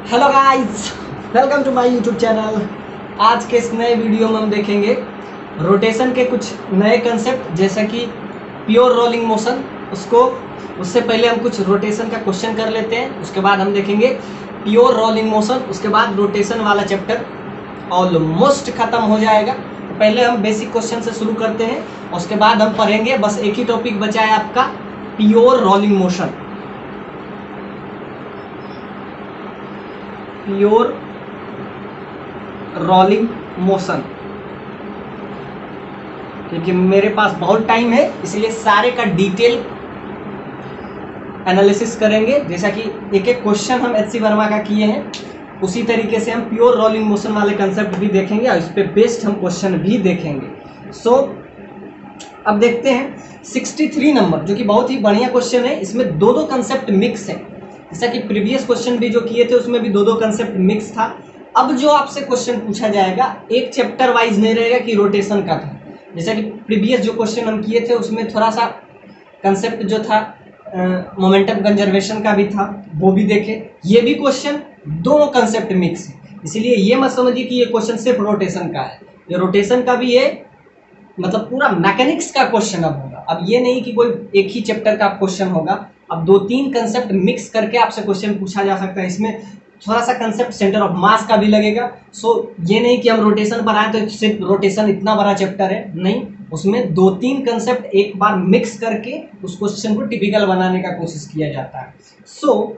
Hello guys, welcome to my YouTube channel. आज के इस नए वीडियो में हम देखेंगे रोटेशन के कुछ नए कंसेप्ट, जैसा कि प्योर रोलिंग मोशन। उससे पहले हम कुछ रोटेशन का क्वेश्चन कर लेते हैं, उसके बाद हम देखेंगे प्योर रोलिंग मोशन। उसके बाद रोटेशन वाला चैप्टर ऑलमोस्ट खत्म हो जाएगा। तो पहले हम बेसिक क्वेश्चन से शुरू करते हैं, उसके बाद हम पढ़ेंगे। बस एक ही टॉपिक बचा है आपका, pure rolling motion. Pure rolling motion, क्योंकि मेरे पास बहुत टाइम है इसलिए सारे का डिटेल एनालिसिस करेंगे। जैसा कि एक एक क्वेश्चन हम एच सी वर्मा का किए हैं, उसी तरीके से हम प्योर रोलिंग मोशन वाले कंसेप्ट भी देखेंगे और इस पे बेस्ड हम क्वेश्चन भी देखेंगे। सो अब देखते हैं 63 नंबर, जो कि बहुत ही बढ़िया क्वेश्चन है। इसमें दो दो कंसेप्ट मिक्स है, जैसा कि प्रीवियस क्वेश्चन भी जो किए थे उसमें भी दो दो कंसेप्ट मिक्स था। अब जो आपसे क्वेश्चन पूछा जाएगा एक चैप्टर वाइज नहीं रहेगा कि रोटेशन का था। जैसा कि प्रीवियस जो क्वेश्चन हम किए थे उसमें थोड़ा सा कंसेप्ट जो था मोमेंटम कंजर्वेशन का भी था, वो भी देखे। ये भी क्वेश्चन दोनों कंसेप्ट मिक्स है, इसीलिए ये मत समझिए कि ये क्वेश्चन सिर्फ रोटेशन का है। ये रोटेशन का भी है, मतलब पूरा मैकेनिक्स का क्वेश्चन अब होगा। अब ये नहीं कि कोई एक ही चैप्टर का क्वेश्चन होगा, अब दो तीन कंसेप्ट मिक्स करके आपसे क्वेश्चन पूछा जा सकता है। इसमें थोड़ा सा कंसेप्ट सेंटर ऑफ मास का भी लगेगा। सो ये नहीं कि हम रोटेशन पर आए तो सिर्फ रोटेशन इतना बड़ा चैप्टर है, नहीं। उसमें दो तीन कंसेप्ट एक बार मिक्स करके उस क्वेश्चन को टिपिकल बनाने का कोशिश किया जाता है। सो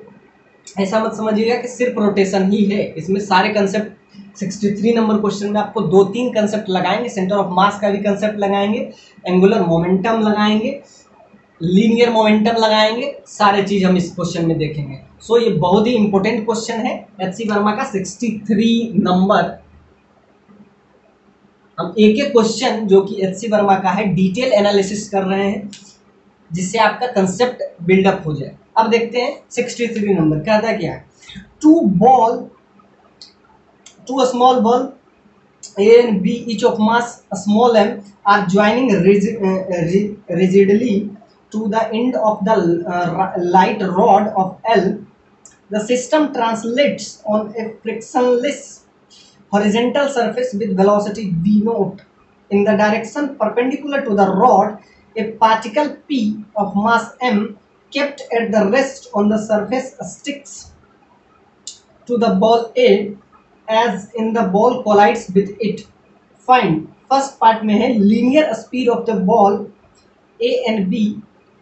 ऐसा मत समझिएगा कि सिर्फ रोटेशन ही है, इसमें सारे कंसेप्ट 63 नंबर क्वेश्चन में आपको दो तीन कंसेप्ट लगाएंगे। सेंटर ऑफ मास का भी कंसेप्ट लगाएंगे, एंगुलर मोमेंटम लगाएंगे, लीनियर मोमेंटम लगाएंगे। सारे चीज हम इस क्वेश्चन में देखेंगे। सो ये बहुत ही इंपॉर्टेंट क्वेश्चन है एच सी वर्मा का 63 नंबर। हम एक एक क्वेश्चन जो कि एच सी वर्मा का है डिटेल एनालिसिस कर रहे हैं, जिससे आपका कंसेप्ट बिल्डअप हो जाए। अब देखते हैं 63 नंबर कहता है क्या है। To a small ball A and B, each of mass small m, are joining rigidly to the end of the light rod of L. The system translates on a frictionless horizontal surface with velocity v naught in the direction perpendicular to the rod. A particle P of mass m kept at the rest on the surface sticks to the ball A as in the ball collides with it. Find first part में है linear speed of the ball A and B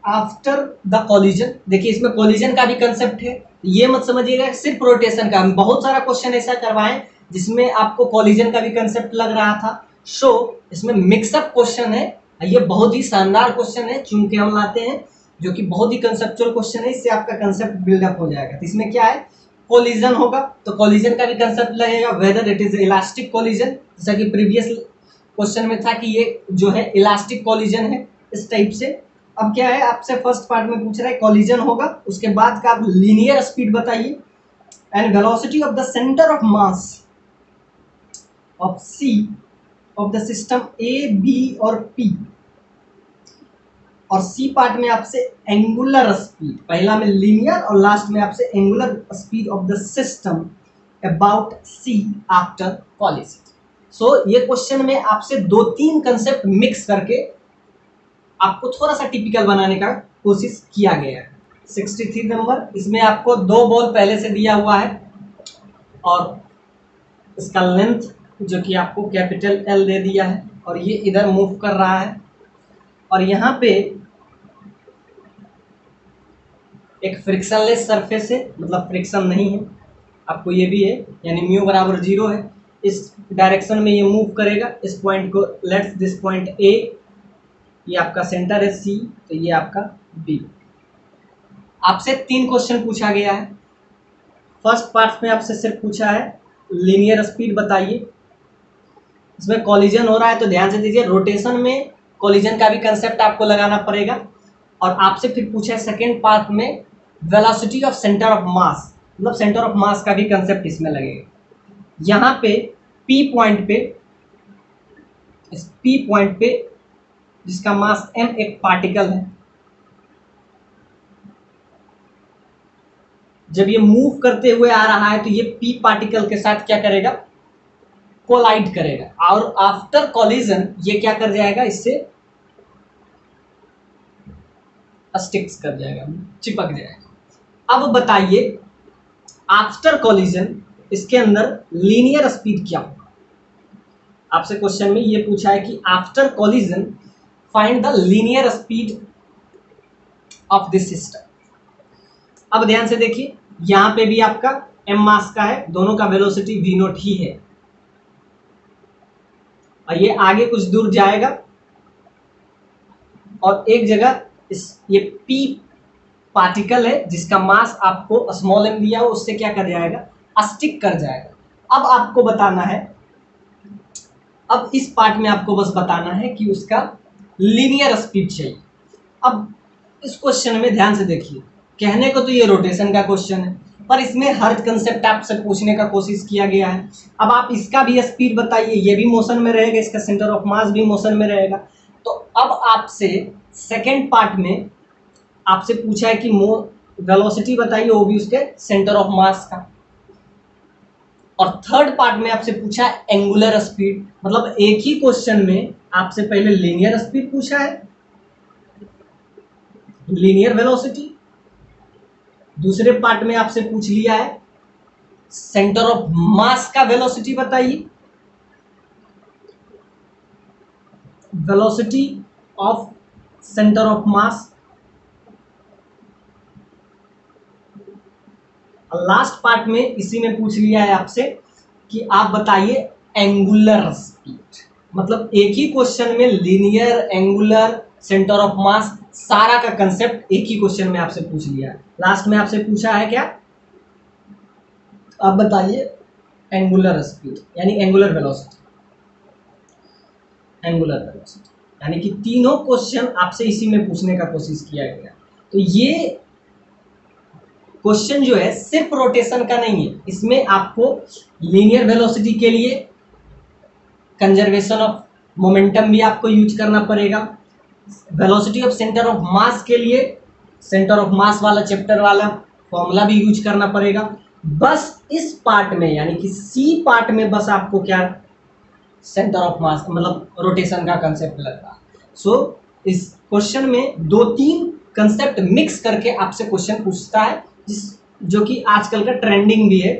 after the collision. देखिए इसमें collision का भी concept है, ये मत समझिएगा सिर्फ रोटेशन का। हम बहुत सारा क्वेश्चन ऐसा करवाएं जिसमें आपको कॉलिजन का भी कंसेप्ट लग रहा था। सो इसमें मिक्सअप क्वेश्चन है, ये बहुत ही शानदार क्वेश्चन है चुन के हम लाते हैं, जो कि बहुत ही कंसेप्चुअल क्वेश्चन है। इससे आपका कंसेप्ट बिल्डअप हो जाएगा। तो इसमें क्या है, कोलिजन होगा तो कोलिजन का भी कंसेप्ट लगेगा, whether it is elastic collision, जैसा कि प्रीवियस क्वेश्चन में था कि ये जो है इलास्टिक कोलिजन है, इस टाइप से। अब क्या है, आपसे फर्स्ट पार्ट में पूछ रहा है कोलिजन होगा, उसके बाद का आप लीनियर स्पीड बताइए and velocity of the centre of mass of C of the system A B और पी। और सी पार्ट में आपसे एंगुलर स्पीड, पहला में लीनियर और लास्ट में आपसे angular speed of the system about C after collision. So ये क्वेश्चन में आपसे दो तीन कंसेप्ट मिक्स करके आपको थोड़ा सा टिपिकल बनाने का कोशिश किया गया है। 63 नंबर, इसमें आपको दो बॉल पहले से दिया हुआ है और इसका लेंथ जो कि आपको कैपिटल एल दे दिया है और ये इधर मूव कर रहा है। और यहाँ पे एक फ्रिक्शनलेस सरफेस है, मतलब फ्रिक्शन नहीं है, आपको ये भी है, यानी म्यू बराबर 0 है। इस डायरेक्शन में ये मूव करेगा। इस पॉइंट को लेट्स दिस पॉइंट ए, ये आपका सेंटर है सी, तो ये आपका बी। आपसे तीन क्वेश्चन पूछा गया है। फर्स्ट पार्ट में आपसे सिर्फ पूछा है लीनियर स्पीड बताइए। इसमें कॉलिजन हो रहा है तो ध्यान से दीजिए, रोटेशन में कॉलिजन का भी कंसेप्ट आपको लगाना पड़ेगा। और आपसे फिर पूछा है सेकेंड पार्ट में वेलोसिटी ऑफ सेंटर ऑफ मास, मतलब सेंटर ऑफ मास का भी कंसेप्ट इसमें लगेगा। यहाँ पे पी पॉइंट पे, इस पी पॉइंट पे जिसका मास m एक पार्टिकल है, जब ये मूव करते हुए आ रहा है तो ये p पार्टिकल के साथ क्या करेगा, कोलाइड करेगा और आफ्टर कॉलिजन ये क्या कर जाएगा, इससे स्टिक्स कर जाएगा, चिपक जाएगा। अब बताइए आफ्टर कॉलिजन इसके अंदर लीनियर स्पीड क्या होगा। आपसे क्वेश्चन में ये पूछा है कि after collision find the linear speed of this system. अब ध्यान से देखिए, यहां पे भी आपका m मास का है, दोनों का वेलोसिटी v नोट ही है और ये आगे कुछ दूर जाएगा और एक जगह ये p पार्टिकल है जिसका मास आपको स्मॉल m दिया हो, उससे क्या कर जाएगा, स्टिक कर जाएगा। अब आपको बताना है, अब इस पार्ट में आपको बस बताना है कि उसका लीनियर स्पीड चाहिए। अब इस क्वेश्चन में ध्यान से देखिए, कहने को तो ये रोटेशन का क्वेश्चन है पर इसमें हर कंसेप्ट आपसे पूछने का कोशिश किया गया है। अब आप इसका भी स्पीड बताइए, ये भी मोशन में रहेगा, इसका सेंटर ऑफ मास भी मोशन में रहेगा। तो अब आपसे सेकेंड पार्ट में आपसे पूछा है कि वेलोसिटी बताइए, वो भी उसके सेंटर ऑफ मास का। और थर्ड पार्ट में आपसे पूछा है एंगुलर स्पीड, मतलब एक ही क्वेश्चन में आपसे पहले लीनियर स्पीड पूछा है, लीनियर वेलोसिटी, दूसरे पार्ट में आपसे पूछ लिया है सेंटर ऑफ मास का वेलोसिटी बताइए, velocity of centre of mass. Last part में इसी में पूछ लिया है आपसे कि आप बताइए एंगुलर स्पीड। मतलब एक ही क्वेश्चन में लीनियर, एंगुलर, सेंटर ऑफ मास सारा का कंसेप्ट एक ही क्वेश्चन में आपसे पूछ लिया है। लास्ट में आपसे पूछा है क्या, आप बताइए एंगुलर स्पीड यानी एंगुलर वेलोसिटी, एंगुलर वेलोसिटी, यानी कि तीनों क्वेश्चन आपसे इसी में पूछने का कोशिश किया गया। तो ये क्वेश्चन जो है सिर्फ रोटेशन का नहीं है, इसमें आपको लीनियर वेलोसिटी के लिए कंजर्वेशन ऑफ मोमेंटम भी आपको यूज करना पड़ेगा, वेलोसिटी ऑफ सेंटर ऑफ मास के लिए सेंटर ऑफ मास वाला चैप्टर वाला फॉर्मूला भी यूज करना पड़ेगा। बस इस पार्ट में यानी कि सी पार्ट में बस आपको क्या सेंटर ऑफ मास मतलब रोटेशन का कंसेप्ट लग रहा। सो इस क्वेश्चन में 2-3 कंसेप्ट मिक्स करके आपसे क्वेश्चन पूछता है, जो कि आजकल का ट्रेंडिंग भी है।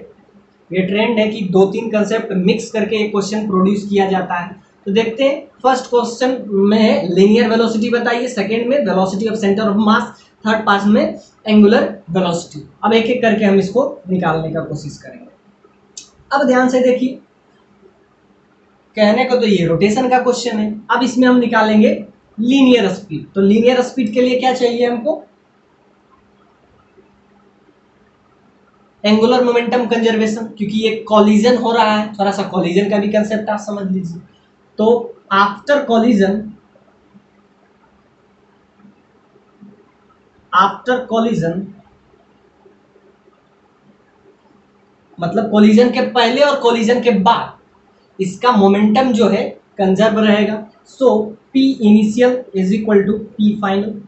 ये ट्रेंड है कि 2-3 कंसेप्ट मिक्स करके एक क्वेश्चन प्रोड्यूस किया जाता है। तो देखते हैं, फर्स्ट क्वेश्चन में लीनियर वेलोसिटी बताइए, सेकंड में velocity of centre of mass, third part में एंगुलर वेलोसिटी। अब एक एक करके हम इसको निकालने का कोशिश करेंगे। अब ध्यान से देखिए, कहने को तो ये रोटेशन का क्वेश्चन है, अब इसमें हम निकालेंगे लीनियर स्पीड। तो लीनियर स्पीड के लिए क्या चाहिए हमको, एंगुलर मोमेंटम कंजर्वेशन, क्योंकि ये कॉलिजन हो रहा है, थोड़ा सा कॉलिजन का भी कंसेप्ट आप समझ लीजिए। तो आफ्टर कॉलिजन, आफ्टर कॉलिजन मतलब कॉलिजन के पहले और कॉलिजन के बाद इसका मोमेंटम जो है कंजर्व रहेगा। So P initial is equal to P final.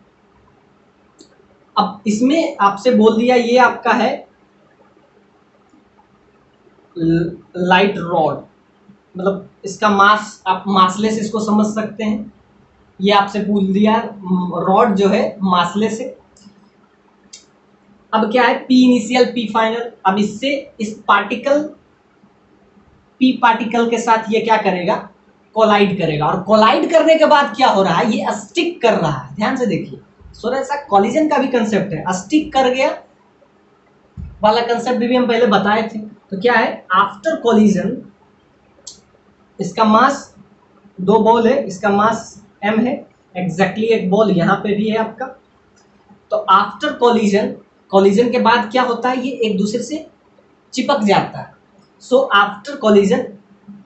अब इसमें आपसे बोल दिया ये आपका है लाइट रॉड, मतलब इसका मास आप मासलेस इसको समझ सकते हैं। ये आपसे पूछ दिया रॉड जो है मासलेस है। अब क्या है, P इनिशियल P फाइनल। अब इससे इस पार्टिकल P पार्टिकल के साथ ये क्या करेगा, कोलाइड करेगा, और कोलाइड करने के बाद क्या हो रहा है, ये स्टिक कर रहा है। ध्यान से देखिए, थोड़ा सा कॉलिजन का भी कंसेप्ट है, स्टिक कर गया वाला कंसेप्ट भी हम पहले बताए थे। तो क्या है, आफ्टर कॉलिजन इसका मास 2 बॉल है, इसका मास m है, एग्जैक्टली एक बॉल यहाँ पे भी है आपका। तो आफ्टर कॉलिजन, कॉलिजन के बाद क्या होता है, ये एक दूसरे से चिपक जाता है। So after collision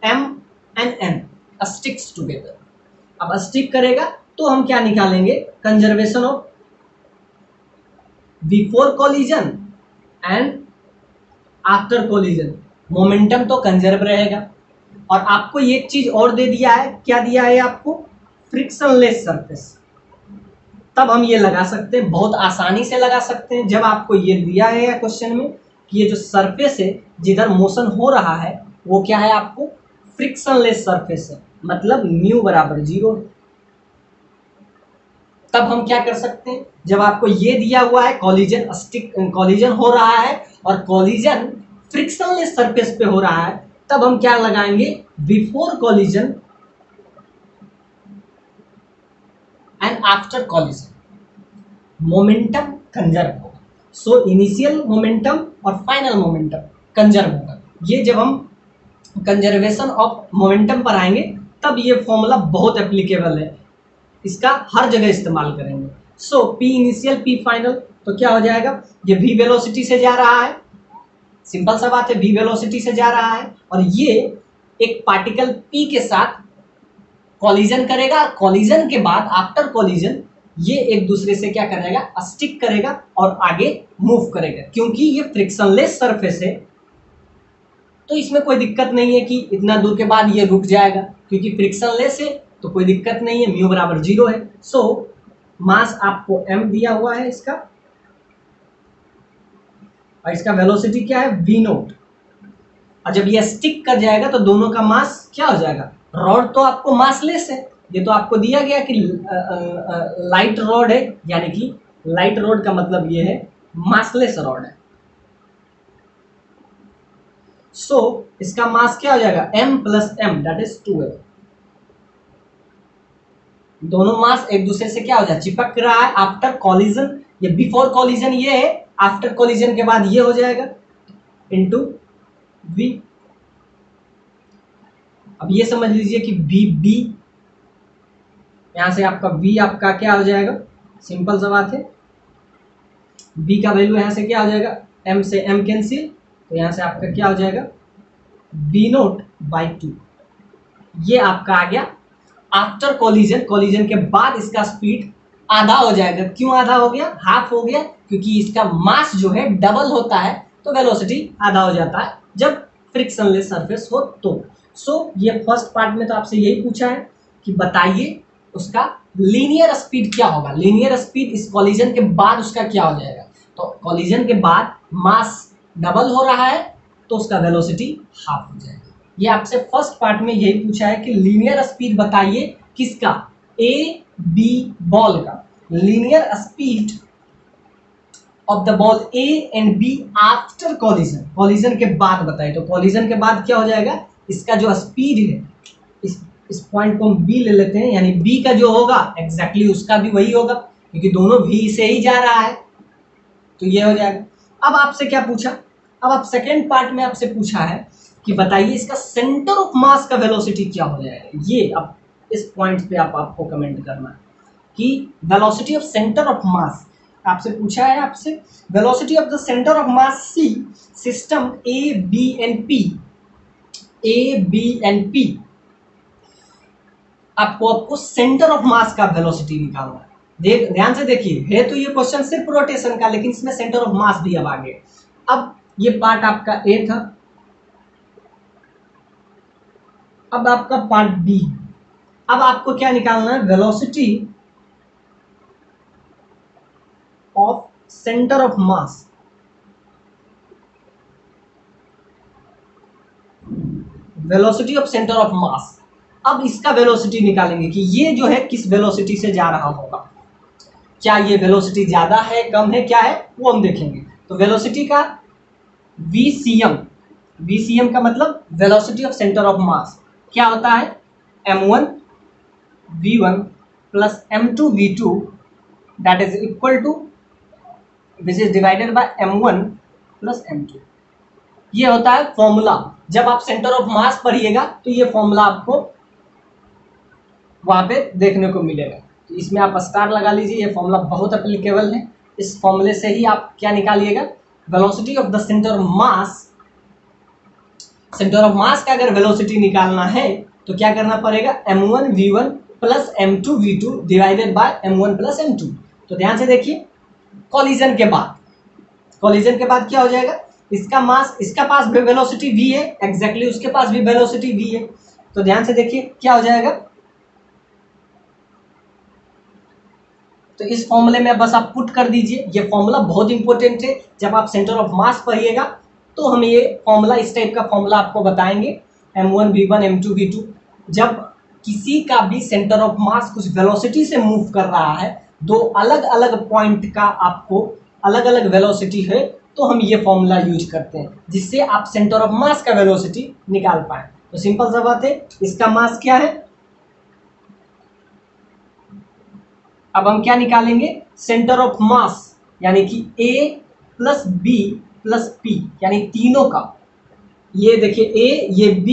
m and n sticks together. अब स्टिक करेगा तो हम क्या निकालेंगे, conservation of before collision and after collision. Momentum तो कंजर्व रहेगा। और आपको एक चीज और दे दिया है, क्या दिया है आपको, फ्रिक्शनलेस सरफेस। तब हम ये लगा सकते हैं, बहुत आसानी से लगा सकते हैं। जब आपको ये दिया है क्वेश्चन में कि ये जो सरफेस है जिधर मोशन हो रहा है वो क्या है, आपको फ्रिक्शनलेस सरफेस है, मतलब न्यू बराबर 0। तब हम क्या कर सकते हैं, जब आपको ये दिया हुआ है कॉलिजन हो रहा है और कॉलिजन फ्रिक्शनलेस सरफेस पे हो रहा है, तब हम क्या लगाएंगे, before collision and after collision momentum conserve होगा। सो इनिशियल मोमेंटम और फाइनल मोमेंटम कंजर्व होगा। ये जब हम कंजर्वेशन ऑफ मोमेंटम पर आएंगे तब ये फॉर्मूला बहुत एप्लीकेबल है, इसका हर जगह इस्तेमाल करेंगे। सो पी इनिशियल पी फाइनल, तो क्या हो जाएगा, ये v वेलोसिटी से जा रहा है, सिंपल सा बात है, v वेलोसिटी से जा रहा है और ये एक पार्टिकल p के साथ कॉलिजन करेगा। कॉलिजन के बाद आफ्टर कॉलिजन ये एक दूसरे से क्या करेगा, स्टिक करेगा और आगे मूव करेगा। क्योंकि ये फ्रिक्शनलेस सरफेस है तो इसमें कोई दिक्कत नहीं है कि इतना दूर के बाद ये रुक जाएगा, क्योंकि फ्रिक्शनलेस है तो कोई दिक्कत नहीं है, म्यू बराबर 0 है। सो मास आपको m दिया हुआ है इसका, और इसका वेलोसिटी क्या है, v नोट। और जब ये स्टिक कर जाएगा तो दोनों का मास क्या हो जाएगा, रॉड तो आपको मासलेस है, ये तो आपको दिया गया कि लाइट रॉड है, यानी कि लाइट रॉड का मतलब ये है मासलेस रॉड है। सो इसका मास क्या हो जाएगा, m plus m that is 2m। दोनों मास एक दूसरे से क्या हो जाए, चिपक रहा है आफ्टर कॉलिजन। ये बिफोर कॉलिजन ये है, आफ्टर कॉलिजन के बाद ये हो जाएगा इनटू v। अब ये समझ लीजिए कि v यहां से आपका v आपका क्या हो जाएगा, सिंपल सा बात है, v का वैल्यू यहां से क्या हो जाएगा, m से m कैंसिल, तो यहां से आपका क्या हो जाएगा v नोट बाई 2। ये आपका आ गया आफ्टर कॉलिजन। कॉलिजन के बाद इसका स्पीड आधा हो जाएगा। क्यों आधा हो गया, हाफ हो गया, क्योंकि इसका मास जो है डबल होता है तो वेलोसिटी आधा हो जाता है जब फ्रिक्शनलेस सरफेस हो तो। सो ये फर्स्ट पार्ट में तो आपसे यही पूछा है कि बताइए उसका लीनियर स्पीड क्या होगा। लीनियर स्पीड इस कॉलिजन के बाद उसका क्या हो जाएगा, तो कॉलिजन के बाद मास डबल हो रहा है तो उसका वेलोसिटी हाफ हो जाएगा। ये आपसे फर्स्ट पार्ट में यही पूछा है कि लीनियर स्पीड बताइए किसका, ए बी बॉल का, linear speed of the ball A and B after collision. Collision के बाद बताइए, तो कॉलिजन के बाद क्या हो जाएगा, इसका जो स्पीड है, इस पॉइंट को हम बी ले लेते हैं, यानी बी का जो होगा एग्जैक्टली उसका भी वही होगा, क्योंकि दोनों v से ही जा रहा है, तो ये हो जाएगा। अब आपसे क्या पूछा, अब आप सेकेंड पार्ट में आपसे पूछा है कि बताइए इसका सेंटर ऑफ मास का वेलोसिटी क्या हो जाएगा। ये अब इस पॉइंट पे आपको कमेंट करना है कि velocity of centre of mass आपसे पूछा है, आपसे velocity of the centre of mass C system A B and P. आपको सेंटर ऑफ मास का वेलोसिटी निकालना है। ध्यान से देखिए, है तो ये क्वेश्चन सिर्फ रोटेशन का, लेकिन इसमें सेंटर ऑफ मास भी अब आगे। अब ये पार्ट आपका ए था, अब आपका पार्ट बी। अब आपको क्या निकालना है, velocity of centre of mass. Velocity of centre of मास। अब इसका वेलोसिटी निकालेंगे कि ये जो है किस वेलोसिटी से जा रहा होगा, क्या ये वेलोसिटी ज्यादा है कम है क्या है वो हम देखेंगे। तो वेलोसिटी का VCM का मतलब velocity of centre of mass क्या होता है, m1 v1 plus m2 v2 that is equal to which is divided by m1 plus m2। ये होता है फॉर्मूला। जब आप सेंटर ऑफ मास पढ़िएगा तो ये फॉर्मूला आपको वहां पे देखने को मिलेगा, तो इसमें आप स्टार लगा लीजिए, ये फॉर्मूला बहुत एप्लीकेबल है। इस फॉर्मूले से ही आप क्या निकालिएगा, velocity of the centre of mass. Centre of mass का अगर वेलोसिटी निकालना है तो क्या करना पड़ेगा, m1 v1 plus m2 v2 divided by m1 plus m2। तो ध्यान से देखिए, कॉलिजन के बाद क्या हो जाएगा, इसका मास, इसका पास भी वेलोसिटी v है एग्जैक्टली, उसके पास भी वेलोसिटी v है। तो ध्यान से देखिए क्या हो जाएगा, तो इस फॉर्मूले में बस आप पुट कर दीजिए। ये फॉर्मूला बहुत इंपॉर्टेंट है, जब आप सेंटर ऑफ मास पढ़िएगा तो हम ये फॉर्मूला, इस टाइप का फॉर्मूला आपको बताएंगे। m1 v1 m2 v2, जब किसी का भी सेंटर ऑफ मास कुछ वेलोसिटी से मूव कर रहा है, दो अलग अलग पॉइंट का आपको अलग अलग वेलोसिटी है, तो हम ये फॉर्मूला यूज करते हैं जिससे आप सेंटर ऑफ मास का वेलोसिटी निकाल पाए। तो सिंपल सा बात है, इसका मास क्या है, अब हम क्या निकालेंगे, सेंटर ऑफ मास, यानी कि A plus B plus P, यानी तीनों का, ये देखिए A, ये B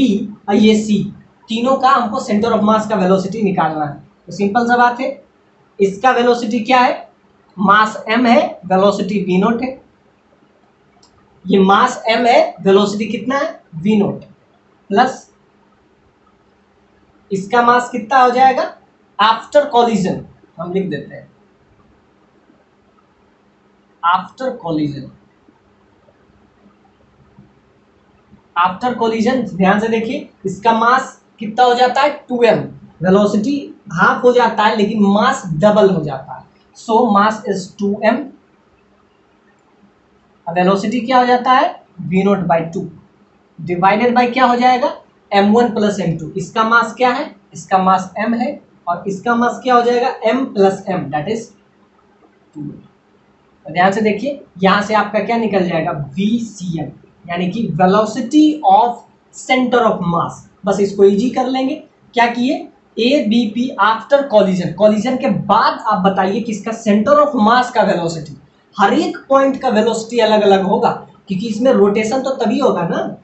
और ये C, तीनों का हमको सेंटर ऑफ मास का वेलोसिटी निकालना है। तो सिंपल सा बात है, इसका वेलोसिटी क्या है, मास m है, वेलोसिटी v नोट है। ये मास m है, वेलोसिटी कितना है, v नोट, प्लस इसका मास कितना हो जाएगा आफ्टर कॉलिजन, हम लिख देते हैं आफ्टर कॉलिजन। आफ्टर कॉलिजन ध्यान से देखिए, इसका मास कितना हो जाता है 2m, वेलोसिटी हाफ हो जाता है लेकिन मास डबल हो जाता है। सो मास इज 2m, वेलोसिटी क्या हो जाता है v note by 2 divided by क्या हो जाएगा m1 प्लस m2। इसका मास क्या है, इसका मास m है और इसका मास क्या हो जाएगा m plus m, that is 2। ध्यान से देखिए, यहां से आपका क्या निकल जाएगा VCM, यानी कि वेलोसिटी ऑफ सेंटर ऑफ मास। बस इसको इजी कर लेंगे, क्या किए ABP आफ्टर कॉलिजन, कॉलिजन के बाद आप बताइए किसका सेंटर ऑफ मास का वेलोसिटी। हर एक पॉइंट का वेलोसिटी अलग अलग होगा क्योंकि इसमें रोटेशन तो तभी होगा ना।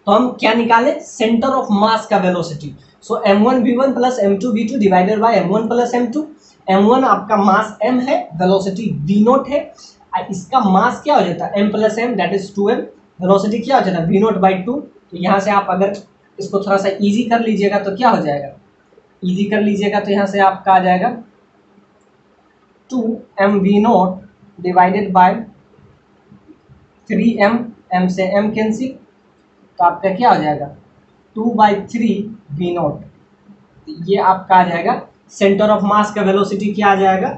तो हम क्या निकाले, सेंटर ऑफ मास का velocity. So m1 v1 plus m2 v2 divided by m1 plus m2। m1 आपका मास m है, वेलोसिटी v नोट है, इसका मास क्या हो जाता है m plus m, that is 2m, velocity क्या हो जाता है v नोट बाई 2। तो यहाँ से आप अगर इसको थोड़ा सा इजी कर लीजिएगा तो क्या हो जाएगा, इजी कर लीजिएगा तो यहाँ से आपका आ जाएगा 2m v note divided by 3m, m से m कैंसिल, तो आपका क्या हो जाएगा 2/3 v नोट। ये आपका आ जाएगा सेंटर ऑफ मास का वेलोसिटी, क्या आ जाएगा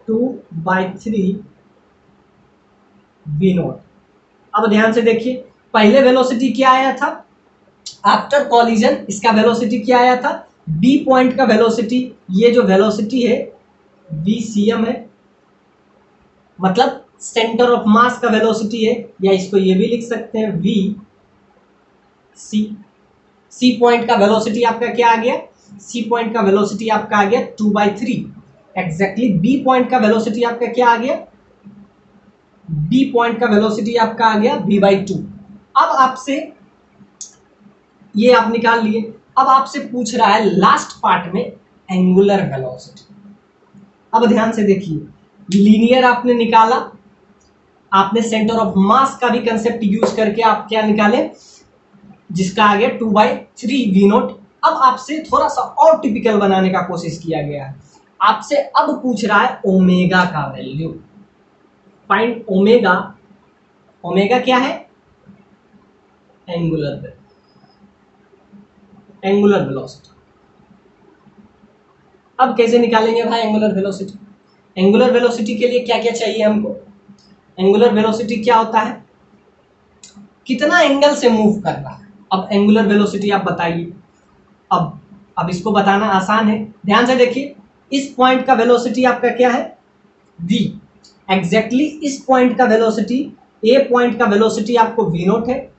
2/3 v नोट। अब ध्यान से देखिए, पहले वेलोसिटी क्या आया था आफ्टर कॉलिजन, इसका वेलोसिटी क्या आया था B पॉइंट का वेलोसिटी, ये जो वेलोसिटी है VCM है, मतलब सेंटर ऑफ मास का वेलोसिटी है, या इसको ये भी लिख सकते हैं VC। C पॉइंट का वेलोसिटी आपका क्या आ गया, C पॉइंट का वेलोसिटी आपका आ गया 2/3 एग्जैक्टली। B पॉइंट का वेलोसिटी आपका क्या आ गया, B पॉइंट का वेलोसिटी आपका आ गया v/2। अब आपसे ये आप निकाल लिए, अब आपसे पूछ रहा है लास्ट पार्ट में एंगुलर वेलोसिटी। अब ध्यान से देखिए, लीनियर आपने निकाला, आपने सेंटर ऑफ मास का भी कंसेप्ट यूज करके आप क्या निकाले, जिसका आ गया 2/3 v नोट। अब आपसे थोड़ा सा और टिपिकल बनाने का कोशिश किया गया है, आपसे अब पूछ रहा है ओमेगा का वैल्यू, फाइंड ओमेगा। ओमेगा क्या है, एंगुलर वेलोसिटी। अब कैसे निकालेंगे भाई एंगुलर वेलोसिटी, एंगुलर वेलोसिटी के लिए क्या क्या चाहिए हमको, एंगुलर वेलोसिटी क्या होता है, कितना एंगल से मूव कर रहा है। अब एंगुलर वेलोसिटी आप बताइए, अब इसको बताना आसान है, ध्यान से देखिए, इस पॉइंट का वेलोसिटी आपका क्या है v, एग्जैक्टली इस पॉइंट का वेलोसिटी, A पॉइंट का वेलोसिटी आपको v नोट है,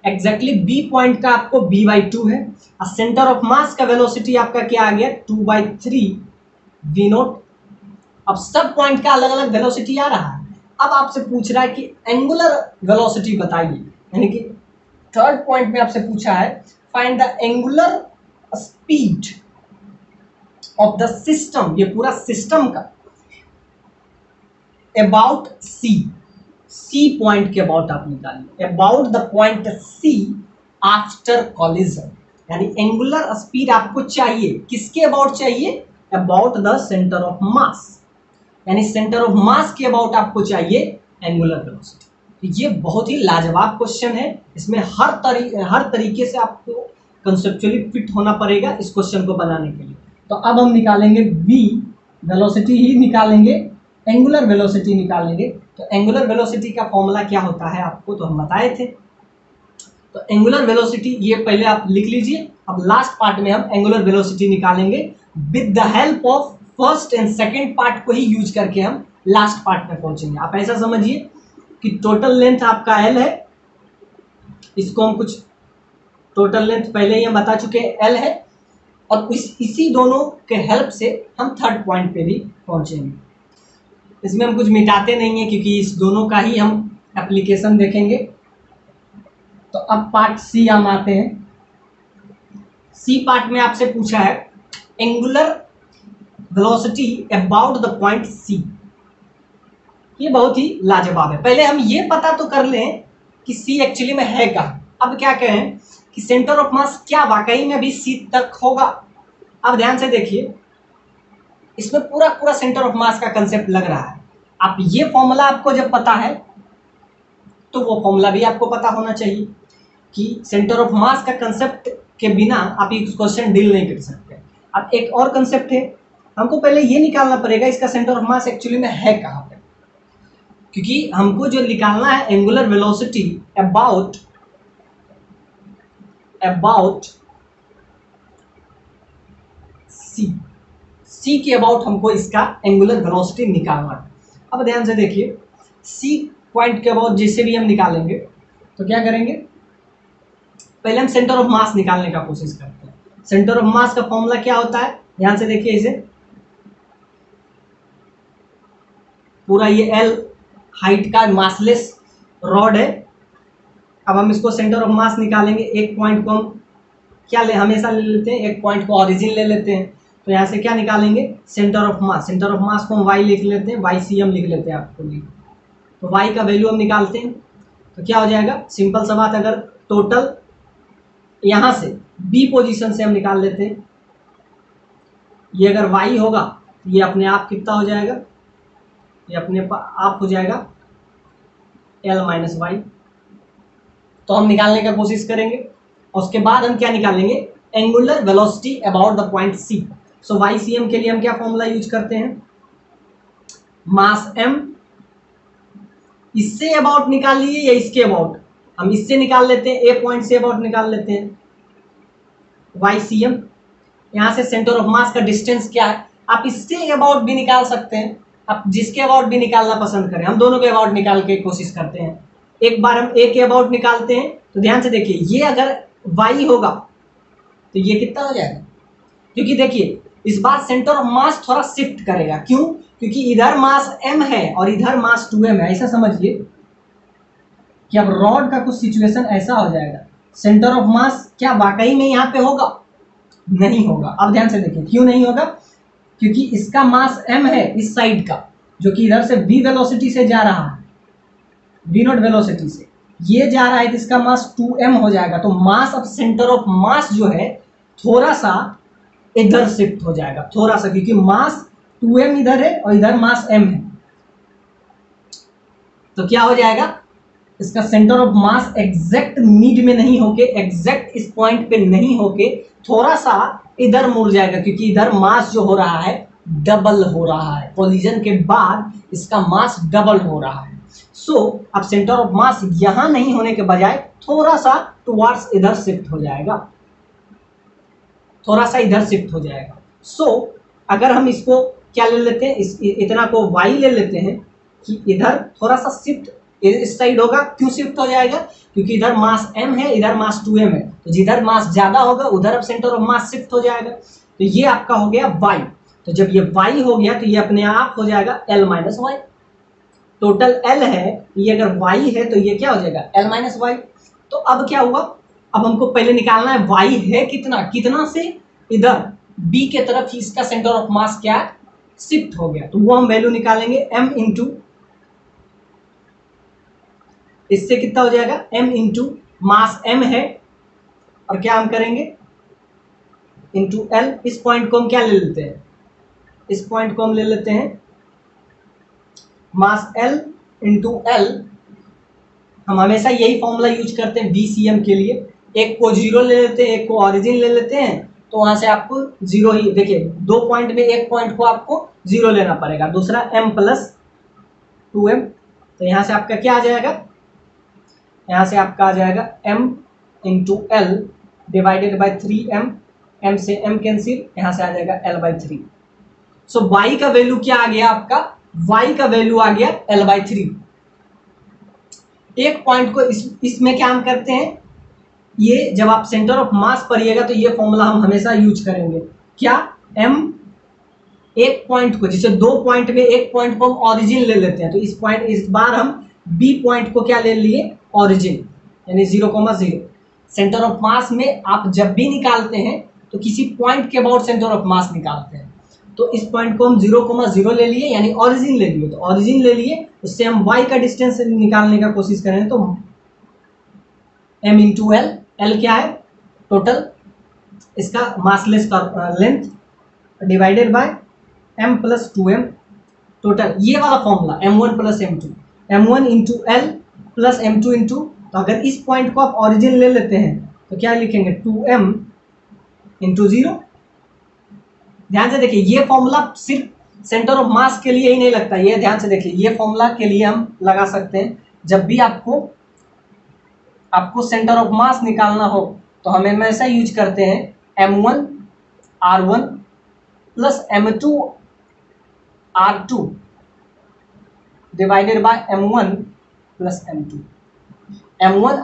एग्जैक्टली B पॉइंट का आपको b/2 है, और सेंटर ऑफ मास का वेलोसिटी आपका क्या आ गया 2/3 v नोट। अब सब पॉइंट का अलग अलग वेलोसिटी आ रहा है, अब आपसे पूछ रहा है कि एंगुलर वेलोसिटी बताइए, यानी कि थर्ड पॉइंट में आपसे पूछा है find the angular speed of the system, ये पूरा सिस्टम का अबाउट सी पॉइंट के अबाउट आप निकालिए, about the point C after collision, यानी एंगुलर स्पीड आपको चाहिए, किसके अबाउट चाहिए, अबाउट द सेंटर ऑफ मास, यानी सेंटर ऑफ मास के अबाउट आपको चाहिए एंगुलर वेलोसिटी। तो ये बहुत ही लाजवाब क्वेश्चन है, इसमें हर तरीके से आपको कंसेप्चुअली फिट होना पड़ेगा इस क्वेश्चन को बनाने के लिए। तो अब हम निकालेंगे V वेलोसिटी ही निकालेंगे, एंगुलर वेलोसिटी निकालेंगे। तो एंगुलर वेलोसिटी का फॉर्मूला क्या होता है आपको तो हम बताए थे। तो एंगुलर वेलोसिटी ये पहले आप लिख लीजिए। अब लास्ट पार्ट में हम एंगुलर वेलोसिटी निकालेंगे with the help of first and second part को ही यूज करके हम लास्ट पार्ट में पहुंचेंगे। आप ऐसा समझिए कि टोटल लेंथ आपका एल है, इसको हम कुछ टोटल लेंथ पहले ही हम बता चुके हैं एल है, और इसी दोनों के हेल्प से हम थर्ड पॉइंट पे भी पहुंचेंगे। इसमें हम कुछ मिटाते नहीं हैं क्योंकि इस दोनों का ही हम एप्लीकेशन देखेंगे। तो अब पार्ट सी हम आते हैं। सी पार्ट में आपसे पूछा है angular velocity about the point C. ये बहुत ही लाजवाब है। पहले हम ये पता तो कर लें कि सी एक्चुअली में है कहाँ। अब क्या कहें कि सेंटर ऑफ मास क्या वाकई में भी सी तक होगा। अब ध्यान से देखिए, इसमें पूरा पूरा सेंटर ऑफ मास का कंसेप्ट लग रहा है। आप ये फॉर्मूला आपको जब पता है तो वो फॉर्मूला भी आपको पता होना चाहिए कि सेंटर ऑफ मास का कंसेप्ट के बिना आप ये क्वेश्चन डील नहीं कर सकते। अब एक और कंसेप्ट है, हमको पहले ये निकालना पड़ेगा इसका सेंटर ऑफ मास एक्चुअली में है कहाँ पे, क्योंकि हमको जो निकालना है एंगुलर वेलोसिटी अबाउट सी के अबाउट हमको इसका एंगुलर वेलोसिटी निकालना है। अब ध्यान से देखिए, सी पॉइंट के अबाउट जैसे भी हम निकालेंगे तो क्या करेंगे, पहले हम सेंटर ऑफ मास निकालने का कोशिश करते हैं। सेंटर ऑफ मास का फॉर्मूला क्या होता है, ध्यान से देखिए इसे, पूरा ये एल हाइट का मासलेस रॉड है। अब हम इसको सेंटर ऑफ मास निकालेंगे। एक पॉइंट को हम क्या हमेशा ले लेते हैं, एक पॉइंट को ऑरिजिन ले लेते हैं। तो यहाँ से क्या निकालेंगे, centre of mass. Centre of मास को हम वाई लिख लेते हैं, वाई सी एम लिख लेते हैं आपको लिए। तो वाई का वैल्यू हम निकालते हैं तो क्या हो जाएगा, सिंपल सा बात, अगर टोटल यहाँ से बी पोजीशन से हम निकाल लेते हैं, ये अगर वाई होगा तो ये अपने आप कितना हो जाएगा, ये अपने आप हो जाएगा एल माइनस वाई। तो हम निकालने का कोशिश करेंगे और उसके बाद हम क्या निकालेंगे, angular velocity about the point C. So Y C M के लिए हम क्या फॉर्मूला यूज करते हैं, मास एम। इससे अबाउट निकाल लिए या इसके अबाउट, हम इससे निकाल लेते हैं, ए पॉइंट से अबाउट निकाल लेते हैं वाई सी एम। यहाँ से सेंटर ऑफ मास का डिस्टेंस क्या है, आप इससे अबाउट भी निकाल सकते हैं, आप जिसके अबाउट भी निकालना पसंद करें। हम दोनों के अबाउट निकाल के कोशिश करते हैं। एक बार हम ए के अबाउट निकालते हैं तो ध्यान से देखिए, ये अगर वाई होगा तो ये कितना हो जाएगा, क्योंकि देखिए इस बार सेंटर ऑफ मास थोड़ा शिफ्ट करेगा। क्यों, क्योंकि इधर मास m है और इधर मास 2m है। ऐसा समझिए कि अब रॉड का कुछ सिचुएशन ऐसा हो जाएगा, सेंटर ऑफ मास क्या वाकई में यहाँ पे होगा, नहीं होगा। अब ध्यान से देखिए क्यों नहीं होगा, क्योंकि इसका मास m है इस साइड का, जो कि इधर से v वेलोसिटी से जा रहा है, v नॉट वेलोसिटी से ये जा रहा है, तो इसका मास 2m हो जाएगा। तो मास अब सेंटर ऑफ मास जो है थोड़ा सा इधर शिफ्ट हो जाएगा, थोड़ा सा, क्योंकि मास 2m इधर है और इधर मास m है। तो क्या हो जाएगा, इसका centre of mass exact mid में नहीं होके, एग्जैक्ट इस पॉइंट पे नहीं होके थोड़ा सा इधर मुड़ जाएगा, क्योंकि इधर मास जो हो रहा है डबल हो रहा है। कोलिजन के बाद इसका मास डबल हो रहा है। सो अब सेंटर ऑफ मास यहां नहीं होने के बजाय थोड़ा सा टुवार्ड्स इधर शिफ्ट हो जाएगा, थोड़ा सा इधर शिफ्ट हो जाएगा। सो अगर हम इसको क्या ले लेते हैं, इतना को y ले लेते हैं कि इधर थोड़ा सा शिफ्ट इस साइड होगा। क्यों शिफ्ट हो जाएगा, क्योंकि इधर मास m है, इधर मास 2m है। तो जिधर मास ज्यादा होगा उधर अब सेंटर ऑफ मास शिफ्ट हो जाएगा। तो ये आपका हो गया y। तो जब ये y हो गया तो ये अपने आप हो जाएगा l minus Y. Total l है, ये अगर y है तो ये क्या हो जाएगा l माइनस वाई। तो अब क्या हुआ, अब हमको पहले निकालना है y है कितना, कितना से इधर b के तरफ ही इसका सेंटर ऑफ मास क्या है, शिफ्ट हो गया। तो वो हम वैल्यू निकालेंगे m इंटू, इससे कितना हो जाएगा m इंटू मास m है, और क्या हम करेंगे इंटू l। इस पॉइंट को हम क्या ले लेते हैं, इस पॉइंट को हम ले लेते हैं मास l इंटू l। हम हमेशा यही फॉर्मूला यूज करते हैं VCM के लिए। एक को 0 ले लेते हैं, एक को ऑरिजिन ले लेते हैं, तो वहां से आपको 0 ही, देखिए 2 पॉइंट में एक पॉइंट को आपको 0 लेना पड़ेगा। दूसरा m प्लस 2m, तो यहाँ से आपका क्या आ जाएगा, यहाँ से आपका आ जाएगा m into L divided by 3m, m से m कैंसिल, यहाँ से आ जाएगा l बाई 3। सो y का वैल्यू क्या आ गया आपका, y का वैल्यू आ गया l बाई 3। एक पॉइंट को इसमें क्या हम करते हैं, ये जब आप सेंटर ऑफ मास पढ़िएगा तो ये फॉर्मूला हम हमेशा यूज करेंगे। क्या, m एक पॉइंट को, जैसे 2 पॉइंट में एक पॉइंट को हम ऑरिजिन ले लेते हैं, तो इस बार हम b पॉइंट को क्या ले लिए, ऑरिजिन, यानी 0,0। सेंटर ऑफ मास में आप जब भी निकालते हैं तो किसी पॉइंट के अबाउट सेंटर ऑफ मास निकालते हैं, तो इस पॉइंट को हम 0,0 ले लिए, यानी ऑरिजिन ले लिए। तो ऑरिजिन ले लिए, उससे हम y का डिस्टेंस निकालने का कोशिश करें, तो m इंटू एल, एल क्या है, टोटल इसका मासलेस का length, divided by m plus 2m total, ये वाला formula m1 plus m2, m1 into L plus m2 into, तो अगर इस पॉइंट को आप ऑरिजिन ले लेते हैं तो क्या लिखेंगे, 2m इंटू 0। ध्यान से देखिए, ये फॉर्मूला सिर्फ सेंटर ऑफ मास के लिए ही नहीं लगता, ये ध्यान से देखिए, ये फॉर्मूला के लिए हम लगा सकते हैं जब भी आपको सेंटर ऑफ मास निकालना हो, तो हम हमेशा यूज करते हैं m1 r1 plus m2 r2 divided by m1 plus m2। m1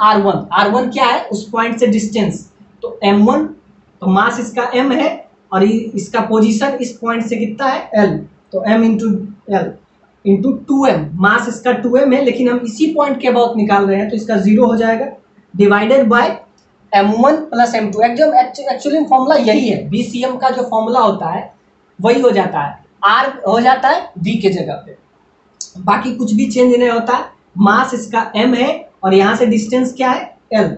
r1 क्या है, उस पॉइंट से डिस्टेंस, तो m1, तो मास इसका m है और इसका पोजीशन इस पॉइंट से कितना है, l, तो m into L into 2m, मास इसका 2m है लेकिन हम इसी पॉइंट के अबाउट निकाल रहे हैं, तो इसका 0 हो जाएगा, divided by m1 plus m2। Actually formula यही है, BCM का जो फॉर्मूला होता है वही हो जाता है, r हो जाता है v के जगह पे, बाकी कुछ भी चेंज नहीं होता। मास इसका m है और यहाँ से डिस्टेंस क्या है, l,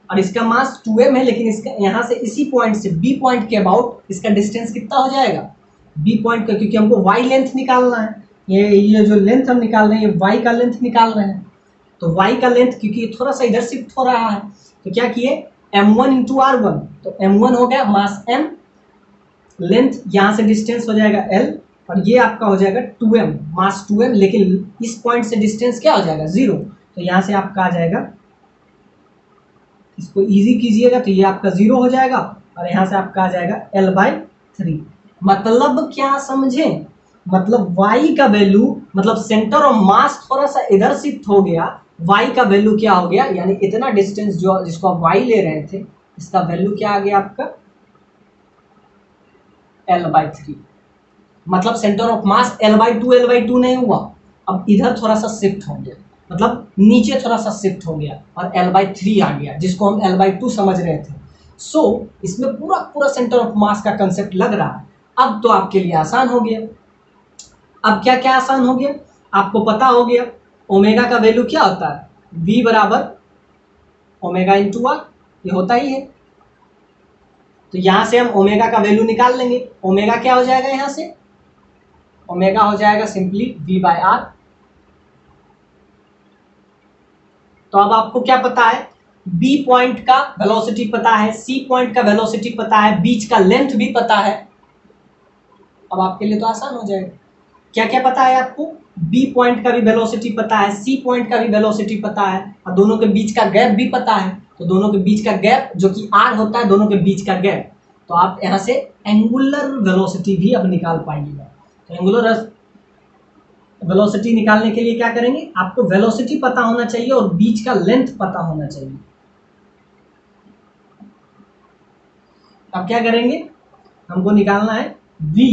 और इसका मास 2m है, लेकिन इसका यहाँ से इसी पॉइंट से b पॉइंट के अबाउट इसका डिस्टेंस कितना हो जाएगा, b पॉइंट का, क्योंकि हमको y लेंथ निकालना है, ये जो लेंथ हम निकाल रहे हैं ये y का लेंथ निकाल रहे हैं, तो y का लेंथ क्योंकि थोड़ा सा इधर शिफ्ट हो रहा है, तो क्या किए, m1 इंटू r1, तो m1 हो गया मास m, लेंथ यहाँ से डिस्टेंस हो जाएगा l, और ये आपका हो जाएगा 2m, मास 2m, लेकिन इस पॉइंट से डिस्टेंस क्या हो जाएगा, 0, तो यहाँ से आपका आ जाएगा, इसको इजी कीजिएगा तो ये आपका 0 हो जाएगा, और यहाँ से आपका आ जाएगा l बाई 3। मतलब क्या समझे, मतलब y का वैल्यू, मतलब सेंटर ऑफ मास थोड़ा सा इधर शिफ्ट हो गया, y का वैल्यू क्या हो गया, यानी इतना डिस्टेंस जो जिसको आप y ले रहे थे, इसका वैल्यू क्या आ गया आपका, l बाई 3। मतलब centre of mass l by 2 नहीं हुआ, अब इधर थोड़ा सा शिफ्ट हो गया, मतलब नीचे थोड़ा सा शिफ्ट हो गया और l बाई 3 आ गया, जिसको हम l बाई 2 समझ रहे थे। सो इसमें पूरा सेंटर ऑफ मास का कंसेप्ट लग रहा है। अब तो आपके लिए आसान हो गया। अब क्या क्या आसान हो गया, आपको पता हो गया ओमेगा का वैल्यू क्या होता है, v बराबर ओमेगा इंटू आर, ये होता ही है। तो यहां से हम ओमेगा का वैल्यू निकाल लेंगे, ओमेगा क्या हो जाएगा, यहां से ओमेगा हो जाएगा सिंपली v बाय आर। तो अब आपको क्या पता है, B पॉइंट का वेलोसिटी पता है, C पॉइंट का वेलोसिटी पता है, बीच का लेंथ भी पता है। अब आपके लिए तो आसान हो जाएगा। क्या क्या पता है आपको, B पॉइंट का भी वेलोसिटी पता है, C पॉइंट का भी वेलोसिटी पता है, और दोनों के बीच का गैप भी पता है। तो दोनों के बीच का गैप जो कि r होता है, दोनों के बीच का गैप, तो आप यहाँ से एंगुलर वेलोसिटी भी अब निकाल पाएंगे। तो एंगुलर वेलोसिटी निकालने के लिए क्या करेंगे, आपको वेलोसिटी पता होना चाहिए और बीच का लेंथ पता होना चाहिए। अब क्या करेंगे, हमको निकालना है v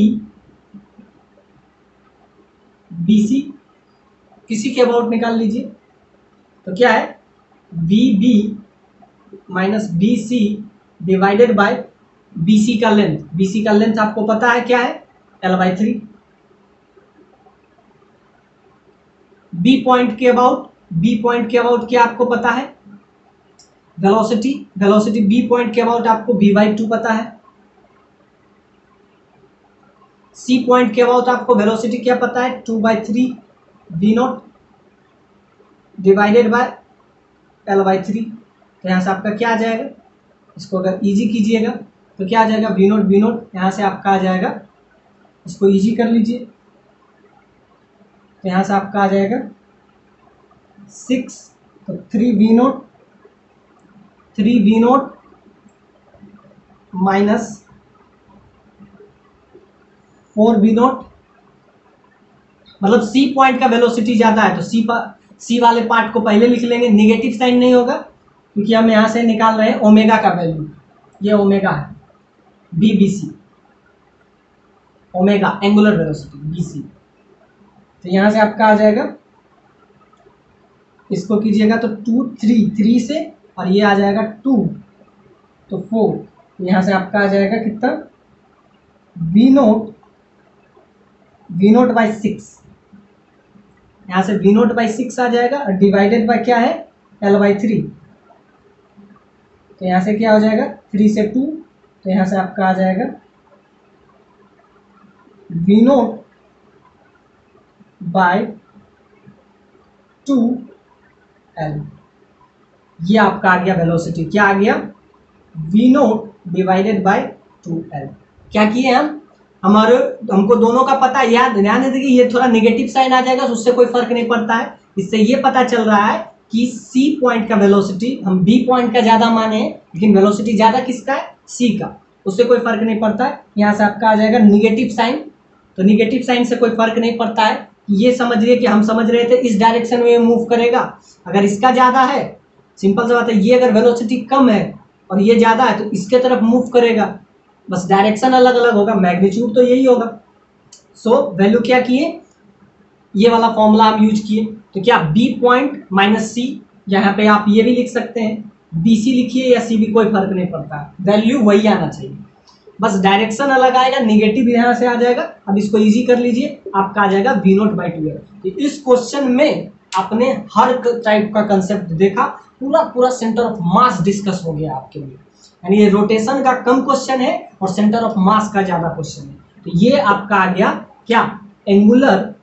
bc, किसी के अबाउट निकाल लीजिए। तो क्या है, vb minus bc divided by bc का लेंथ, bc का लेंथ आपको पता है क्या है, l बाई 3। B पॉइंट के अबाउट क्या आपको पता है, वेलोसिटी B पॉइंट के अबाउट आपको v बाई 2 पता है। C पॉइंट के अबाउट आपको वेलोसिटी क्या पता है, 2 by 3 v not divided by l by 3। तो यहाँ से आपका क्या आ जाएगा, इसको अगर इजी कीजिएगा तो क्या आ जाएगा, v नॉट यहाँ से आपका आ जाएगा इसको इजी कर लीजिए, तो यहाँ से आपका आ जाएगा 6, तो 3v0 माइनस 4v0, मतलब सी पॉइंट का वेलोसिटी ज़्यादा है तो सी वाले पार्ट को पहले लिख लेंगे, निगेटिव साइन नहीं होगा क्योंकि हम यहाँ से निकाल रहे हैं ओमेगा का वैल्यू, ये ओमेगा है, BBC omega angular velocity BC. तो यहाँ से आपका आ जाएगा, इसको कीजिएगा तो 3 से, और ये आ जाएगा 2 तो 4, यहाँ से आपका आ जाएगा कितना, v0 बाई 6, यहाँ से v0 बाई 6 आ जाएगा और डिवाइडेड बाय क्या है, l/3, तो यहाँ से क्या हो जाएगा 3 से 2, तो यहाँ से आपका आ जाएगा v0 बाय 2l, ये आपका आ गया वेलोसिटी, क्या आ गया, v0 डिवाइडेड बाय 2l। क्या किए हमको दोनों का पता याद ध्यान है कि ये थोड़ा नेगेटिव साइन आ जाएगा तो उससे कोई फर्क नहीं पड़ता है, इससे ये पता चल रहा है कि सी पॉइंट का वेलोसिटी हम बी पॉइंट का ज्यादा माने हैं, लेकिन वेलोसिटी ज्यादा किसका है, सी का, उससे कोई फर्क नहीं पड़ता है। यहाँ से आपका आ जाएगा निगेटिव साइन, तो निगेटिव साइन से कोई फर्क नहीं पड़ता है, ये समझिए कि हम समझ रहे थे इस डायरेक्शन में मूव करेगा, अगर इसका ज्यादा है, सिंपल सा बात है, ये अगर वेलोसिटी कम है और ये ज्यादा है तो इसके तरफ मूव करेगा, बस डायरेक्शन अलग अलग होगा, मैग्नीट्यूड तो यही होगा। सो वैल्यू क्या किए, ये वाला फॉर्मूला हम यूज किए, तो क्या बी पॉइंट माइनस सी, यहाँ पे आप ये भी लिख सकते हैं, बी सी लिखिए या सी भी कोई फर्क नहीं पड़ता, वैल्यू वही आना चाहिए, बस डायरेक्शन अलग आएगा, निगेटिव यहाँ से आ जाएगा। अब इसको इजी कर लीजिए, आपका आ जाएगा v0 बाई 2l। इस क्वेश्चन में आपने हर टाइप का कंसेप्ट देखा, पूरा सेंटर ऑफ मास डिस्कस हो गया आपके लिए, यानी ये रोटेशन का कम क्वेश्चन है और सेंटर ऑफ मास का ज्यादा क्वेश्चन है। तो ये आपका आ गया क्या, angular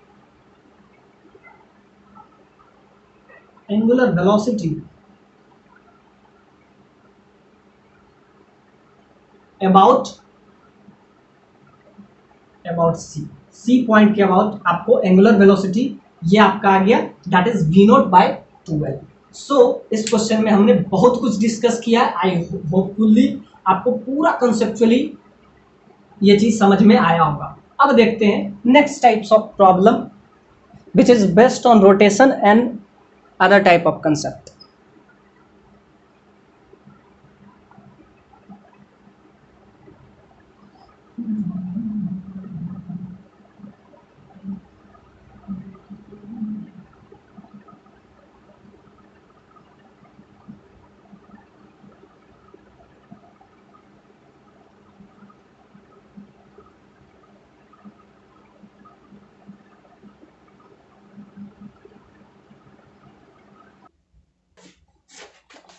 velocity about C point के अबाउट आपको एंगुलर वेलोसिटी, ये आपका आ गया, that is v0 bye 2l। सो इस क्वेश्चन में हमने बहुत कुछ डिस्कस किया, आई होपफुली आपको पूरा कंसेप्चुअली ये चीज समझ में आया होगा। अब देखते हैं next types of problem which is based on rotation and other type of concept.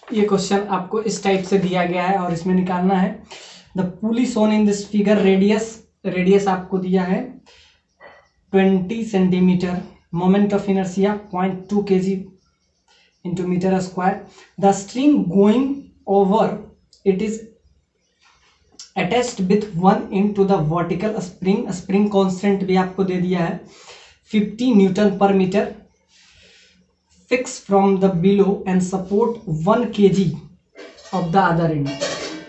ये क्वेश्चन आपको इस टाइप से दिया गया है और इसमें निकालना है the pulley shown in this figure, radius आपको दिया है 20 centimetre, moment of inertia 0.2 kg into metre square, the string going over it is attached with 1 into the vertical spring constant भी आपको दे दिया है 50 newton per metre, fix from the below and support 1 kg of the other end,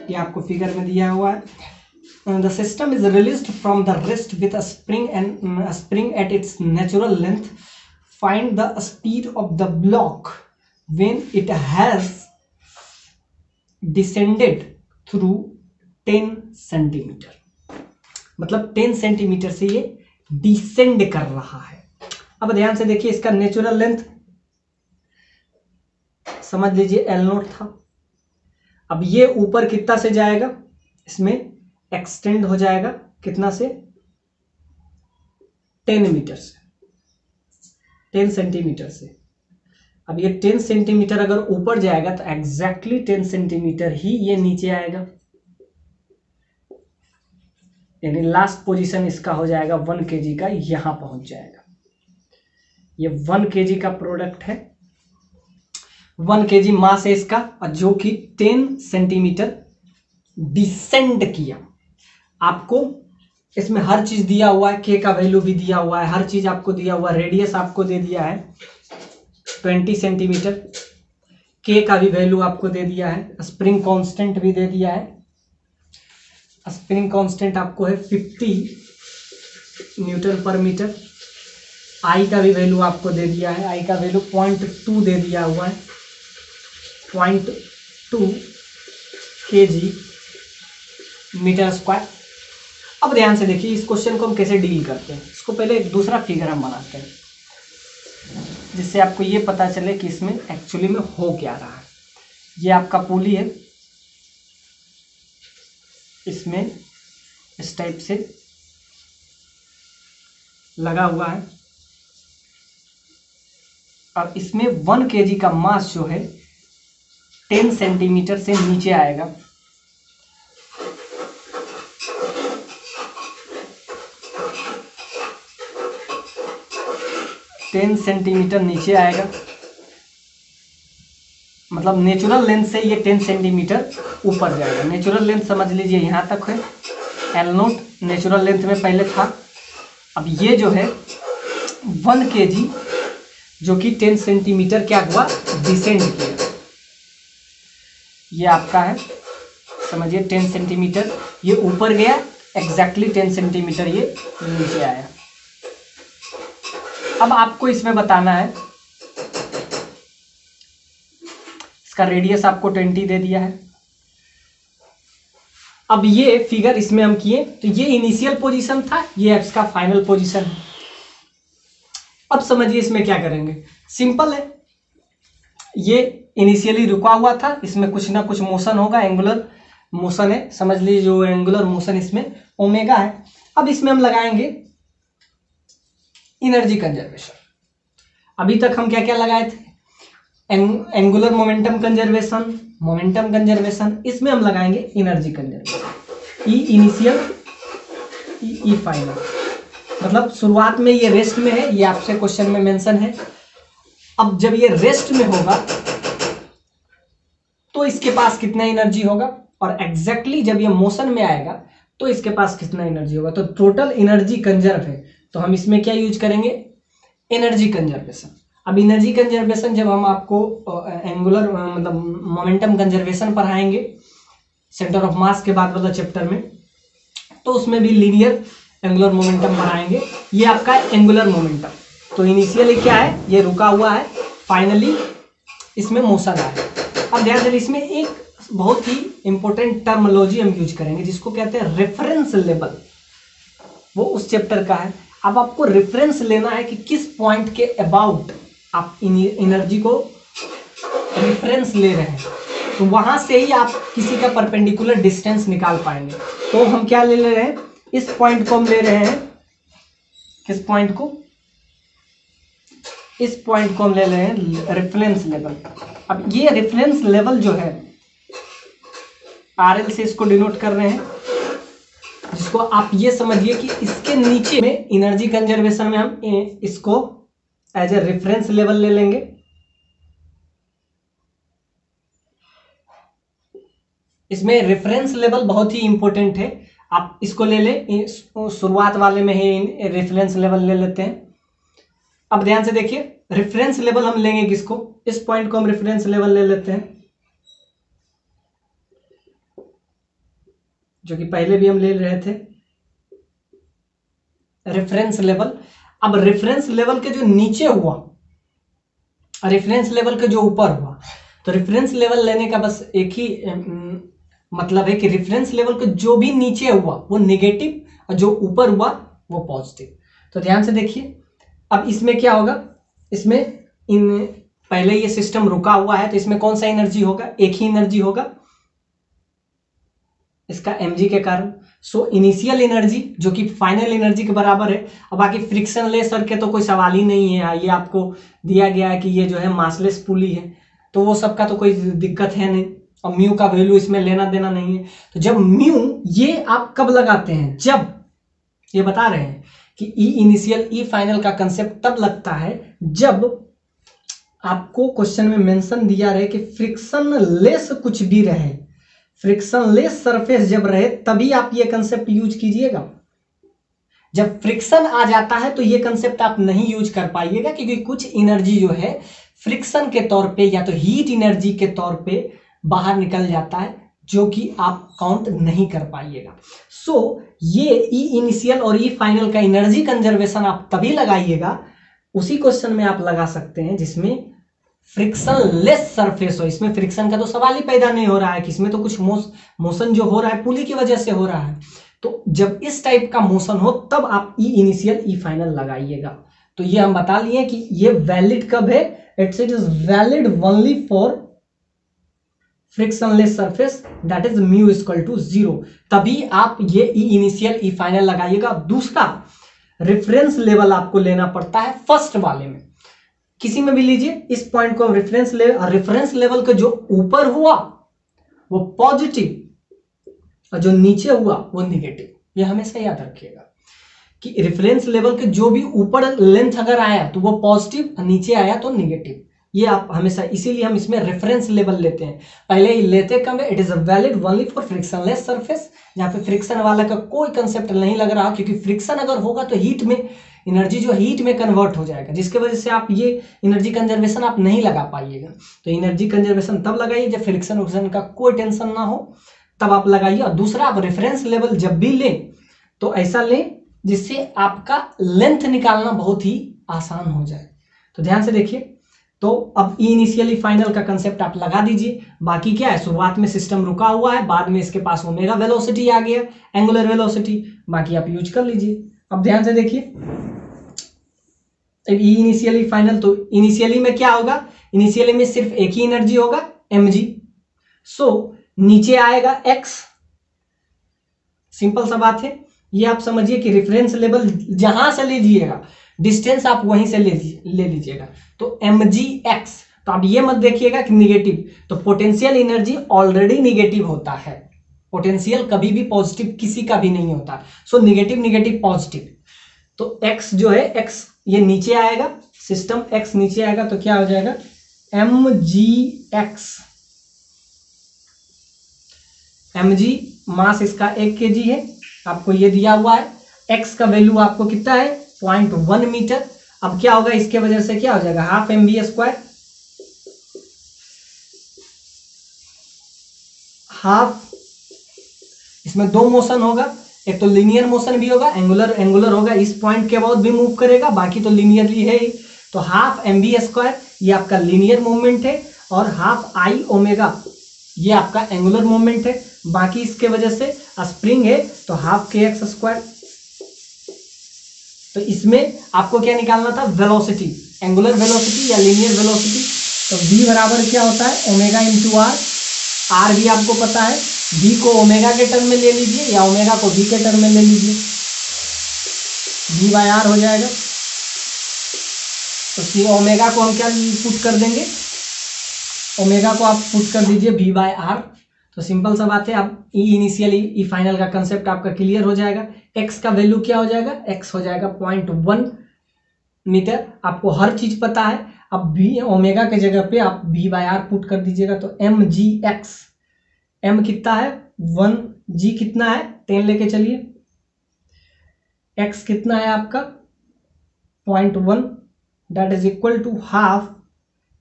ये आपको figure में दिया हुआ है। The system is released from the wrist with a spring at its natural length. Find the speed of the block when it has descended through 10 centimetre, मतलब 10 centimetre से ये descend कर रहा है। अब ध्यान से देखिए, इसका नेचुरल लेंथ समझ लीजिए L0 था, अब ये ऊपर कितना से जाएगा, इसमें एक्सटेंड हो जाएगा कितना से, 10 मीटर से, 10 सेंटीमीटर से। अब ये 10 सेंटीमीटर अगर ऊपर जाएगा तो एग्जैक्टली 10 सेंटीमीटर ही ये नीचे आएगा, यानी लास्ट पोजीशन इसका हो जाएगा 1 kg का, यहां पहुंच जाएगा। ये 1 kg का प्रोडक्ट है, 1 kg मास है इसका, और जो कि 10 सेंटीमीटर डिसेंड किया। आपको इसमें हर चीज दिया हुआ है, के का वैल्यू भी दिया हुआ है, हर चीज आपको दिया हुआ है। रेडियस आपको दे दिया है 20 सेंटीमीटर, के का भी वैल्यू आपको दे दिया है, स्प्रिंग कांस्टेंट भी दे दिया है। स्प्रिंग कांस्टेंट आपको है 50 न्यूटन पर मीटर। आई का भी वैल्यू आपको दे दिया है, आई का वैल्यू 0.2 दे दिया हुआ है, 0.2 kg मीटर स्क्वायर। अब ध्यान से देखिए इस क्वेश्चन को हम कैसे डील करते हैं। इसको पहले एक दूसरा फिगर हम बनाते हैं जिससे आपको ये पता चले कि इसमें एक्चुअली में हो क्या रहा है। ये आपका पुली है, इसमें इस टाइप से लगा हुआ है और इसमें 1 kg का मास जो है 10 सेंटीमीटर से नीचे आएगा। सेंटीमीटर नीचे आएगा, मतलब नेचुरल लेंथ से ये 10 सेंटीमीटर ऊपर जाएगा। नेचुरल लेंथ समझ लीजिए यहाँ तक है, L0 नेचुरल लेंथ में पहले था। अब ये जो है 1 kg जो कि 10 सेंटीमीटर क्या हुआ, डिसेंड किया। ये आपका है, समझिए 10 सेंटीमीटर ये ऊपर गया, एग्जैक्टली 10 सेंटीमीटर ये नीचे आया। अब आपको इसमें बताना है, इसका रेडियस आपको 20 दे दिया है। अब ये फिगर इसमें हम किए तो ये इनिशियल पोजीशन था, ये इसका फाइनल पोजीशन है। अब समझिए इसमें क्या करेंगे, सिंपल है। ये इनिशियली रुका हुआ था, इसमें कुछ ना कुछ मोशन होगा, एंगुलर मोशन है, समझ लीजिए जो एंगुलर मोशन इसमें ओमेगा है। अब इसमें हम लगाएंगे एनर्जी कंजर्वेशन। अभी तक हम क्या क्या लगाए थे, angular momentum conservation, momentum conservation. इसमें हम लगाएंगे एनर्जी कंजर्वेशन। ई इनिशियल, ई फाइनल, मतलब शुरुआत में ये रेस्ट में है, ये आपसे क्वेश्चन में मेंशन है। अब जब ये रेस्ट में होगा तो इसके पास कितना एनर्जी होगा, और एग्जैक्टली जब ये मोशन में आएगा तो इसके पास कितना एनर्जी होगा। तो टोटल एनर्जी कंजर्व है, तो हम इसमें क्या यूज करेंगे, एनर्जी कंजर्वेशन। अब एनर्जी कंजर्वेशन जब हम आपको एंगुलर मतलब मोमेंटम कंजर्वेशन पढ़ाएंगे सेंटर ऑफ मास के बाद वाला चैप्टर में, तो उसमें भी लीनियर एंगुलर मोमेंटम पढ़ाएंगे। ये आपका एंगुलर मोमेंटम, तो इनिशियली क्या है, ये रुका हुआ है, फाइनली इसमें मोशन आया। अब ध्यान से इसमें एक बहुत ही इंपॉर्टेंट टर्मिनोलॉजी हम यूज करेंगे जिसको कहते हैं रेफरेंस लेवल, वो उस चैप्टर का है। अब आपको रेफरेंस लेना है कि किस पॉइंट के अबाउट आप एनर्जी को रेफरेंस ले रहे हैं, तो वहां से ही आप किसी का परपेंडिकुलर डिस्टेंस निकाल पाएंगे। तो हम क्या ले रहे हैं, इस पॉइंट को हम ले रहे हैं, किस पॉइंट को, इस पॉइंट को हम ले रहे हैं रेफरेंस लेवल। अब ये रेफरेंस लेवल जो है RL से इसको डिनोट कर रहे हैं, जिसको आप ये समझिए कि इसके नीचे में एनर्जी कंजर्वेशन में हम इसको एज ए रेफरेंस लेवल ले लेंगे। इसमें रेफरेंस लेवल बहुत ही इंपॉर्टेंट है, आप इसको ले ले, शुरुआत वाले में ही रेफरेंस लेवल ले लेते हैं। अब ध्यान से देखिए, रेफरेंस लेवल हम लेंगे किसको, इस पॉइंट को हम रेफरेंस लेवल ले लेते हैं, जो कि पहले भी हम ले रहे थे रेफरेंस लेवल। अब रेफरेंस लेवल के जो नीचे हुआ, रेफरेंस लेवल के जो ऊपर हुआ, तो रेफरेंस लेवल लेने का बस एक ही मतलब है कि रेफरेंस लेवल के जो भी नीचे हुआ वो नेगेटिव और जो ऊपर हुआ वो पॉजिटिव। तो ध्यान से देखिए, अब इसमें क्या होगा, इसमें पहले ये सिस्टम रुका हुआ है तो इसमें कौन सा एनर्जी होगा, एक ही एनर्जी होगा, इसका mg के कारण। सो इनिशियल एनर्जी जो कि फाइनल एनर्जी के बराबर है। अब बाकी फ्रिक्शन लेस के तो कोई सवाल ही नहीं है, ये आपको दिया गया है कि ये जो है मासलेस पुली है, तो वो सबका तो कोई दिक्कत है नहीं, और म्यू का वैल्यू इसमें लेना देना नहीं है। तो जब म्यू ये आप कब लगाते हैं, जब ये बता रहे हैं कि ई इनिशियल ई फाइनल का कंसेप्ट तब लगता है जब आपको क्वेश्चन में मेंशन दिया रहे कि फ्रिक्शन लेस कुछ भी रहे, फ्रिक्शन लेस सरफेस जब रहे तभी आप ये कंसेप्ट यूज कीजिएगा। जब फ्रिक्शन आ जाता है तो ये कंसेप्ट आप नहीं यूज कर पाइएगा, क्योंकि कुछ एनर्जी जो है फ्रिक्शन के तौर पे या तो हीट एनर्जी के तौर पे बाहर निकल जाता है, जो कि आप काउंट नहीं कर पाइएगा। सो ये ई इनिशियल और ई फाइनल का एनर्जी कंजर्वेशन आप तभी लगाइएगा, उसी क्वेश्चन में आप लगा सकते हैं जिसमें फ्रिक्शन लेस सरफेस हो। इसमें फ्रिक्शन का तो सवाल ही पैदा नहीं हो रहा है कि इसमें तो कुछ मोशन जो हो रहा है पुली की वजह से हो रहा है। तो जब इस टाइप का मोशन हो तब आप ई इनिशियल ई फाइनल लगाइएगा। तो ये हम बता लिए कि ये वैलिड कब है, it is valid only for frictionless surface, that is mu equal to 0, तभी आप ये ई इनिशियल ई फाइनल लगाइएगा। दूसरा रेफरेंस लेवल आपको लेना पड़ता है फर्स्ट वाले में, किसी में भी लीजिए, इस पॉइंट को हम रेफरेंस लेवल के जो ऊपर हुआ वो पॉजिटिव और जो नीचे हुआ वो निगेटिव, ये हमेशा याद रखिएगा कि रेफरेंस लेवल के जो भी ऊपर लेंथ अगर आया तो वो पॉजिटिव और नीचे आया तो निगेटिव, ये आप हमेशा, इसीलिए हम इसमें रेफरेंस लेवल लेते हैं। पहले ही लेते कम है, it is valid only for frictionless surface, जहां पे फ्रिक्शन वाला का कोई कंसेप्ट नहीं लग रहा, क्योंकि फ्रिक्शन अगर होगा तो हीट में एनर्जी जो हीट में कन्वर्ट हो जाएगा, जिसके वजह से आप ये एनर्जी कंजर्वेशन आप नहीं लगा पाइएगा। तो एनर्जी कंजर्वेशन तब लगाइए जब फ्रिक्शन उक्शन का कोई टेंशन ना हो, तब आप लगाइए। और दूसरा, आप रेफरेंस लेवल जब भी लें तो ऐसा लें जिससे आपका लेंथ निकालना बहुत ही आसान हो जाए। तो ध्यान से देखिए, तो अब इनिशियली फाइनल का कंसेप्ट आप लगा दीजिए। बाकी क्या है, शुरुआत में सिस्टम रुका हुआ है, बाद में इसके पास ओमेगा वेलोसिटी आ गया, एंगुलर वेलोसिटी, बाकी आप यूज कर लीजिए। अब ध्यान से देखिए इनिशियली फाइनल, तो इनिशियली में क्या होगा, इनिशियली में सिर्फ एक ही एनर्जी होगा mg, सो नीचे आएगा x, सिंपल सा बात है। ये आप समझिए कि रेफरेंस लेवल जहां से लीजिएगा डिस्टेंस आप वहीं से ले लीजिएगा, तो mgx। तो अब ये मत देखिएगा कि निगेटिव, तो पोटेंशियल एनर्जी ऑलरेडी निगेटिव होता है, पोटेंशियल कभी भी पॉजिटिव किसी का भी नहीं होता। सो निगेटिव निगेटिव पॉजिटिव, तो x जो है x ये नीचे आएगा, सिस्टम x नीचे आएगा तो क्या हो जाएगा mgx। mg मास इसका 1 kg है, आपको ये दिया हुआ है। x का वैल्यू आपको कितना है 0.1 मीटर। अब क्या होगा, इसके वजह से क्या हो जाएगा हाफ mv², हाफ, इसमें दो मोशन होगा, एक तो लीनियर मोशन भी होगा, एंगुलर होगा, इस पॉइंट के बाद भी मूव करेगा, बाकी तो लीनियरली है ही। तो हाफ mv² ये आपका लीनियर मूवमेंट है, और हाफ आई ओमेगा ये आपका एंगुलर मूवमेंट है। बाकी इसके वजह से स्प्रिंग है तो हाफ kx²। तो इसमें आपको क्या निकालना था, वेलोसिटी, एंगुलर वेलोसिटी या लीनियर वेलोसिटी। तो v बराबर क्या होता है ओमेगा इंटू आर, आर भी आपको पता है, v को ओमेगा के टर्म में ले लीजिए या ओमेगा को v के टर्म में ले लीजिए, v/r हो जाएगा। तो सी ओमेगा को हम क्या पुट कर देंगे, ओमेगा को आप पुट कर दीजिए v/r। तो सिंपल सा बात है, आप ई इनिशियली ई फाइनल का कंसेप्ट आपका क्लियर हो जाएगा। x का वैल्यू क्या हो जाएगा, x हो जाएगा 0.1 मीटर, आपको हर चीज पता है। अब v ओमेगा के जगह पे आप v/r पुट कर दीजिएगा, तो mgx, m कितना है 1, g कितना है 10 लेके चलिए, x कितना है आपका 0.1, that is equal to half,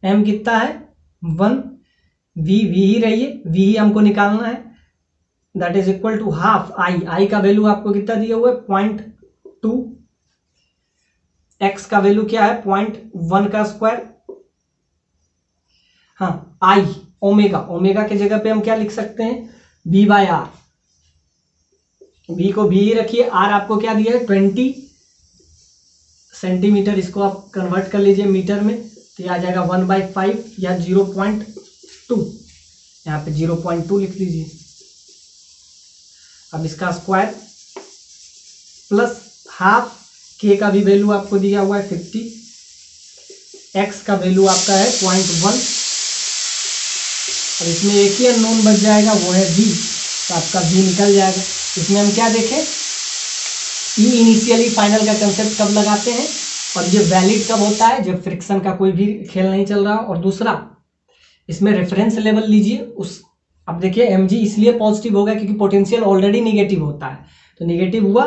m कितना है 1, v ही रहिए, v ही हमको निकालना है, that is equal to half I, I का वैल्यू आपको कितना दिया हुआ है 0.2, x का वैल्यू क्या है 0.1 का स्क्वायर, हाँ आई ओमेगा, ओमेगा के जगह पे हम क्या लिख सकते हैं v/r, v को v ही रखिए, r आपको क्या दिया है 20 सेंटीमीटर, इसको आप कन्वर्ट कर लीजिए मीटर में, तो ये आ जाएगा 1/5 या 0.2, यहाँ पे 0.2 लिख लीजिए। अब इसका स्क्वायर प्लस हाफ, k का भी वैल्यू आपको दिया हुआ है 50, x का वैल्यू आपका है 0.1, और इसमें एक ही अननोन बच जाएगा वो है v, तो आपका v निकल जाएगा। इसमें हम क्या देखें, ई इनिशियली फाइनल का कंसेप्ट कब लगाते हैं और ये वैलिड कब होता है, जब फ्रिक्शन का कोई भी खेल नहीं चल रहा। और दूसरा, इसमें रेफरेंस लेवल लीजिए उस, अब देखिए mg इसलिए पॉजिटिव होगा क्योंकि पोटेंशियल ऑलरेडी निगेटिव होता है, तो निगेटिव हुआ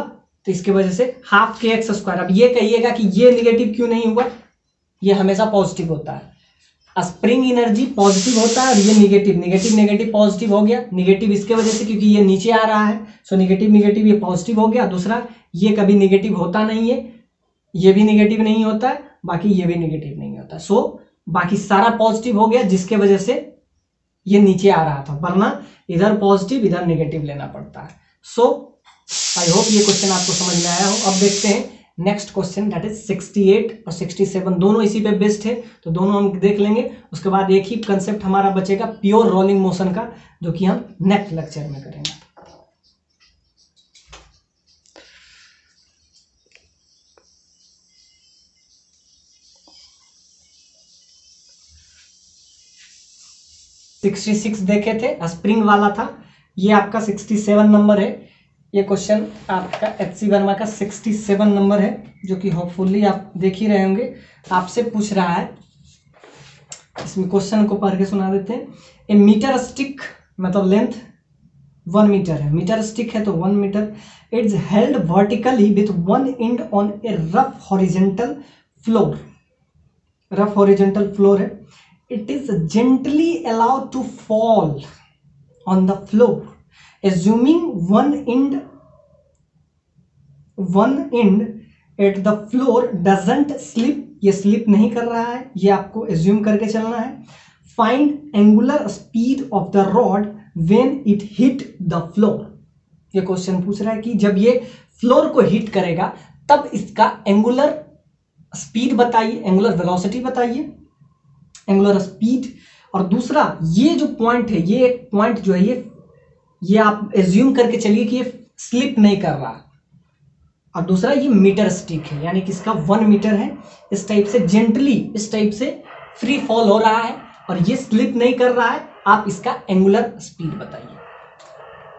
तो इसके वजह से हाफ के एक्स स्क्वायर। अब ये कहिएगा कि ये निगेटिव क्यों नहीं हुआ, ये हमेशा पॉजिटिव होता है, स्प्रिंग एनर्जी पॉजिटिव होता है और ये निगेटिव, नेगेटिव नेगेटिव पॉजिटिव हो गया, निगेटिव इसके वजह से क्योंकि ये नीचे आ रहा है, सो निगेटिव निगेटिव ये पॉजिटिव हो गया। दूसरा ये कभी निगेटिव होता नहीं है, ये भी निगेटिव नहीं होता है, बाकी ये भी निगेटिव नहीं होता, सो बाकी सारा पॉजिटिव हो गया, जिसके वजह से ये नीचे आ रहा था, वरना इधर पॉजिटिव इधर नेगेटिव लेना पड़ता है। सो आई होप ये क्वेश्चन आपको समझ में आया हो। अब देखते हैं नेक्स्ट क्वेश्चन, दैट इज 68 और 67, दोनों इसी पे बेस्ड है, तो दोनों हम देख लेंगे। उसके बाद एक ही कंसेप्ट हमारा बचेगा प्योर रोलिंग मोशन का, जो कि हम नेक्स्ट लेक्चर में करेंगे। सिक्सटी 66 देखे थे, स्प्रिंग वाला था, ये आपका 67 नंबर है। ये क्वेश्चन आपका एचसी वर्मा का 67 नंबर है, जो कि होपफुली आप देख ही रहे होंगे। आपसे पूछ रहा है, इसमें क्वेश्चन को पढ़ के सुना देते हैं। ए मीटर स्टिक, मतलब लेंथ 1 मीटर है, मीटर स्टिक है तो 1 metre, it's held vertically with one end on a rough horizontal floor, rough horizontal floor है। It is gently allowed to fall on the floor assuming one end at the floor doesn't slip, ये slip नहीं कर रहा है, ये आपको assume करके चलना है। Find angular speed of the rod when it hit the floor, ये क्वेश्चन पूछ रहा है कि जब ये फ्लोर को हिट करेगा तब इसका एंगुलर स्पीड बताइए, एंगुलर वेलोसिटी बताइए, एंगुलर स्पीड। और दूसरा ये जो पॉइंट है, ये एक पॉइंट जो है ये आप एज्यूम करके चलिए कि ये स्लिप नहीं कर रहा, और दूसरा ये मीटर स्टिक है, यानी कि इसका 1 मीटर है, इस टाइप से जेंटली, इस टाइप से फ्री फॉल हो रहा है और ये स्लिप नहीं कर रहा है। आप इसका एंगुलर स्पीड बताइए।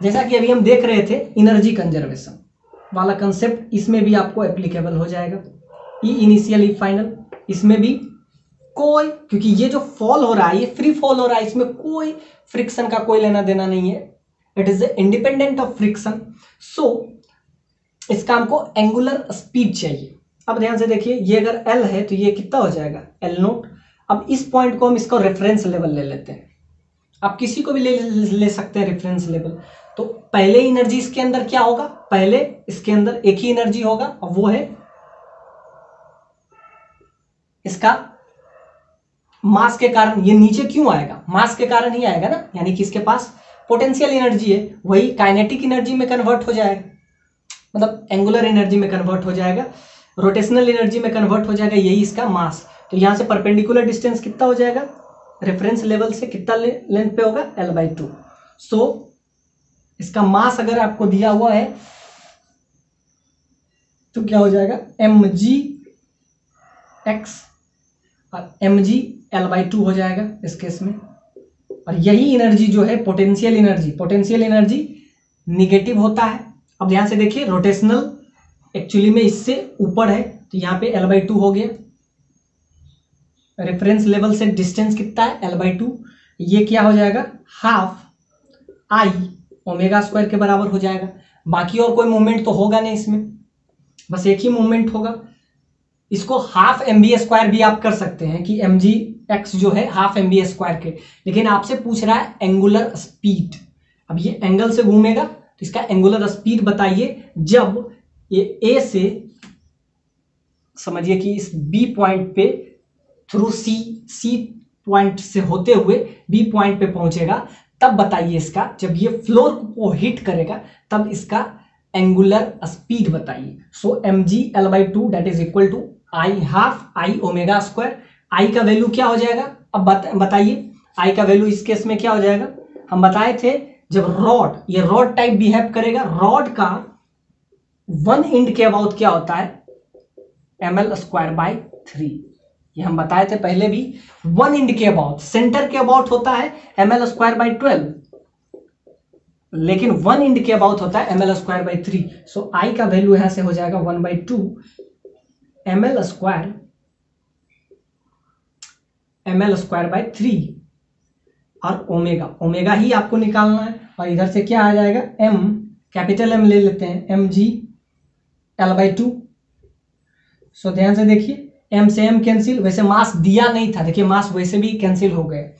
जैसा कि अभी हम देख रहे थे एनर्जी कंजर्वेशन वाला कंसेप्ट, इसमें भी आपको एप्लीकेबल हो जाएगा। ई इनिशियल ई फाइनल, इसमें भी कोई, क्योंकि ये जो फॉल हो रहा है ये फ्री फॉल हो रहा है, इसमें कोई फ्रिक्शन का कोई लेना देना नहीं है, it is independent of friction. So इसका हमको एंगुलर स्पीड चाहिए। अब ध्यान से देखिए, ये अगर एल है तो ये कितना हो जाएगा, एल नोट। अब इस पॉइंट को हम इसको रेफरेंस लेवल ले लेते हैं, आप किसी को भी ले सकते हैं रेफरेंस लेवल। तो पहले एनर्जी इसके अंदर क्या होगा, पहले इसके अंदर एक ही एनर्जी होगा और वो है इसका मास के कारण। ये नीचे क्यों आएगा, मास के कारण ही आएगा ना, यानी कि इसके पास पोटेंशियल एनर्जी है, वही काइनेटिक एनर्जी में कन्वर्ट हो जाएगा, मतलब एंगुलर एनर्जी में कन्वर्ट हो जाएगा, रोटेशनल एनर्जी में कन्वर्ट हो जाएगा, यही इसका मास। तो यहां से परपेंडिकुलर डिस्टेंस कितना हो जाएगा, रेफरेंस लेवल से कितना लेंथ पे होगा, L/2। सो इसका मास अगर आपको दिया हुआ है तो क्या हो जाएगा, mgx और mg L/2 हो जाएगा इस केस में। और यही एनर्जी जो है potential energy, potential energy negative होता है। अब ध्यान से देखिए, रोटेशनल एक्चुअली में इससे ऊपर है, तो यहाँ पे L/2 हो गया। रेफरेंस लेवल से डिस्टेंस कितना है, L/2, ये क्या हो जाएगा, हाफ I ओमेगा स्क्वायर के बराबर हो जाएगा। बाकी और कोई मूवमेंट तो होगा नहीं इसमें, बस एक ही मूवमेंट होगा। इसको हाफ mv² भी आप कर सकते हैं कि mgx जो है हाफ mv² के, लेकिन आपसे पूछ रहा है एंगुलर स्पीड। अब ये एंगल से घूमेगा तो इसका एंगुलर स्पीड बताइए, जब ये A से समझिए कि इस B पॉइंट पे थ्रू C पॉइंट से होते हुए B पॉइंट पे पहुंचेगा, तब बताइए इसका, जब ये फ्लोर को हिट करेगा तब इसका एंगुलर स्पीड बताइए। So mg L/2 that is equal to I half I omega square. I का वैल्यू क्या हो जाएगा, अब बताइए I का वैल्यू इस केस में क्या हो जाएगा, हम बताए थे जब रॉड, ये रॉड टाइप बिहेव करेगा, रॉड का 1 एंड के अबाउट क्या होता है, ml/3। ये हम बताए थे पहले भी, 1 एंड के अबाउट, सेंटर के अबाउट होता है ml/12, लेकिन 1 एंड के अबाउट होता है ml/3। सो I का वैल्यू यहां से हो जाएगा 1/2 ml/3 और ओमेगा ही आपको निकालना है। और इधर से क्या आ जाएगा, m, कैपिटल M ले लेते हैं, mg L/2। सो ध्यान से देखिए, m से m कैंसिल, वैसे मास दिया नहीं था, देखिए मास वैसे भी कैंसिल हो गए।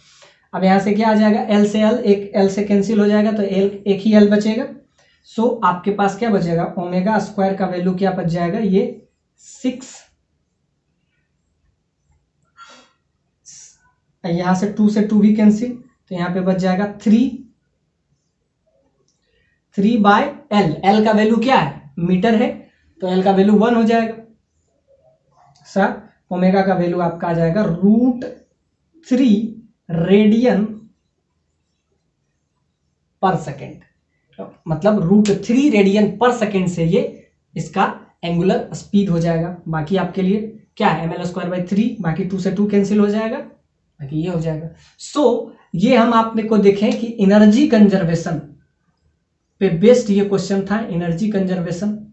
अब यहाँ से क्या आ जाएगा, L से L, एक L से कैंसिल हो जाएगा तो L, एक ही L बचेगा। सो आपके पास क्या बचेगा, ओमेगा स्क्वायर का वैल्यू क्या बच जाएगा, ये 6, यहाँ से 2 से 2 भी कैंसिल, तो यहाँ पे बच जाएगा 3/L। L का वैल्यू क्या है, मीटर है, तो L का वैल्यू 1 हो जाएगा सर। ओमेगा का वैल्यू आपका आ जाएगा √3 रेडियन पर सेकेंड, मतलब √3 रेडियन पर सेकेंड से ये इसका एंगुलर स्पीड हो जाएगा। बाकी आपके लिए क्या है, ml²/3, बाकी 2 से 2 कैंसिल हो जाएगा, बाकी ये हो जाएगा। सो ये हम आपने को देखें कि एनर्जी कंजर्वेशन पे बेस्ड ये क्वेश्चन था, एनर्जी कंजर्वेशन।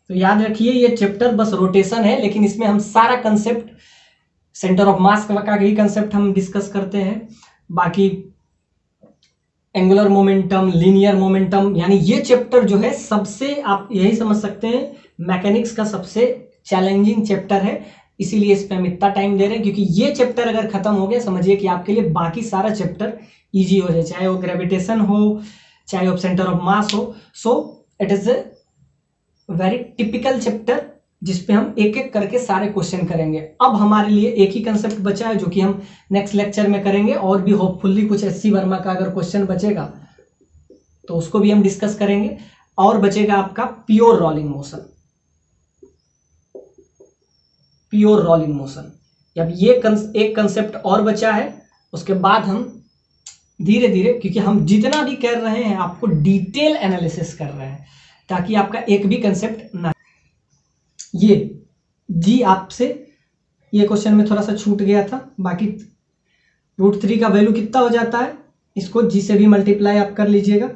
तो याद रखिए ये चैप्टर बस रोटेशन है, लेकिन इसमें हम सारा कंसेप्ट सेंटर ऑफ मास का ही कंसेप्ट हम डिस्कस करते हैं। बाकी एंगुलर मोमेंटम, लीनियर मोमेंटम, यानी ये चैप्टर जो है सबसे, आप यही समझ सकते हैं, मैकेनिक्स का सबसे चैलेंजिंग चैप्टर है। इसीलिए इस पे हम इतना टाइम दे रहे हैं, क्योंकि ये चैप्टर अगर खत्म हो गया, समझिए कि आपके लिए बाकी सारा चैप्टर इजी हो जाए, चाहे वो ग्रेविटेशन हो, चाहे वो सेंटर ऑफ मास हो। So it is a very typical chapter जिसपे हम एक एक करके सारे क्वेश्चन करेंगे। अब हमारे लिए एक ही कंसेप्ट बचा है जो कि हम नेक्स्ट लेक्चर में करेंगे, और भी होपफुली कुछ SC वर्मा का अगर क्वेश्चन बचेगा तो उसको भी हम डिस्कस करेंगे। और बचेगा आपका pure rolling motion, pure rolling motion. अब ये एक कंसेप्ट और बचा है, उसके बाद हम धीरे धीरे, क्योंकि हम जितना भी कर रहे हैं आपको डिटेल एनालिसिस कर रहे हैं, ताकि आपका एक भी कंसेप्ट ना। ये जी आपसे ये क्वेश्चन में थोड़ा सा छूट गया था, बाकी √3 का वैल्यू कितना हो जाता है, इसको जी से भी मल्टीप्लाई आप कर लीजिएगा।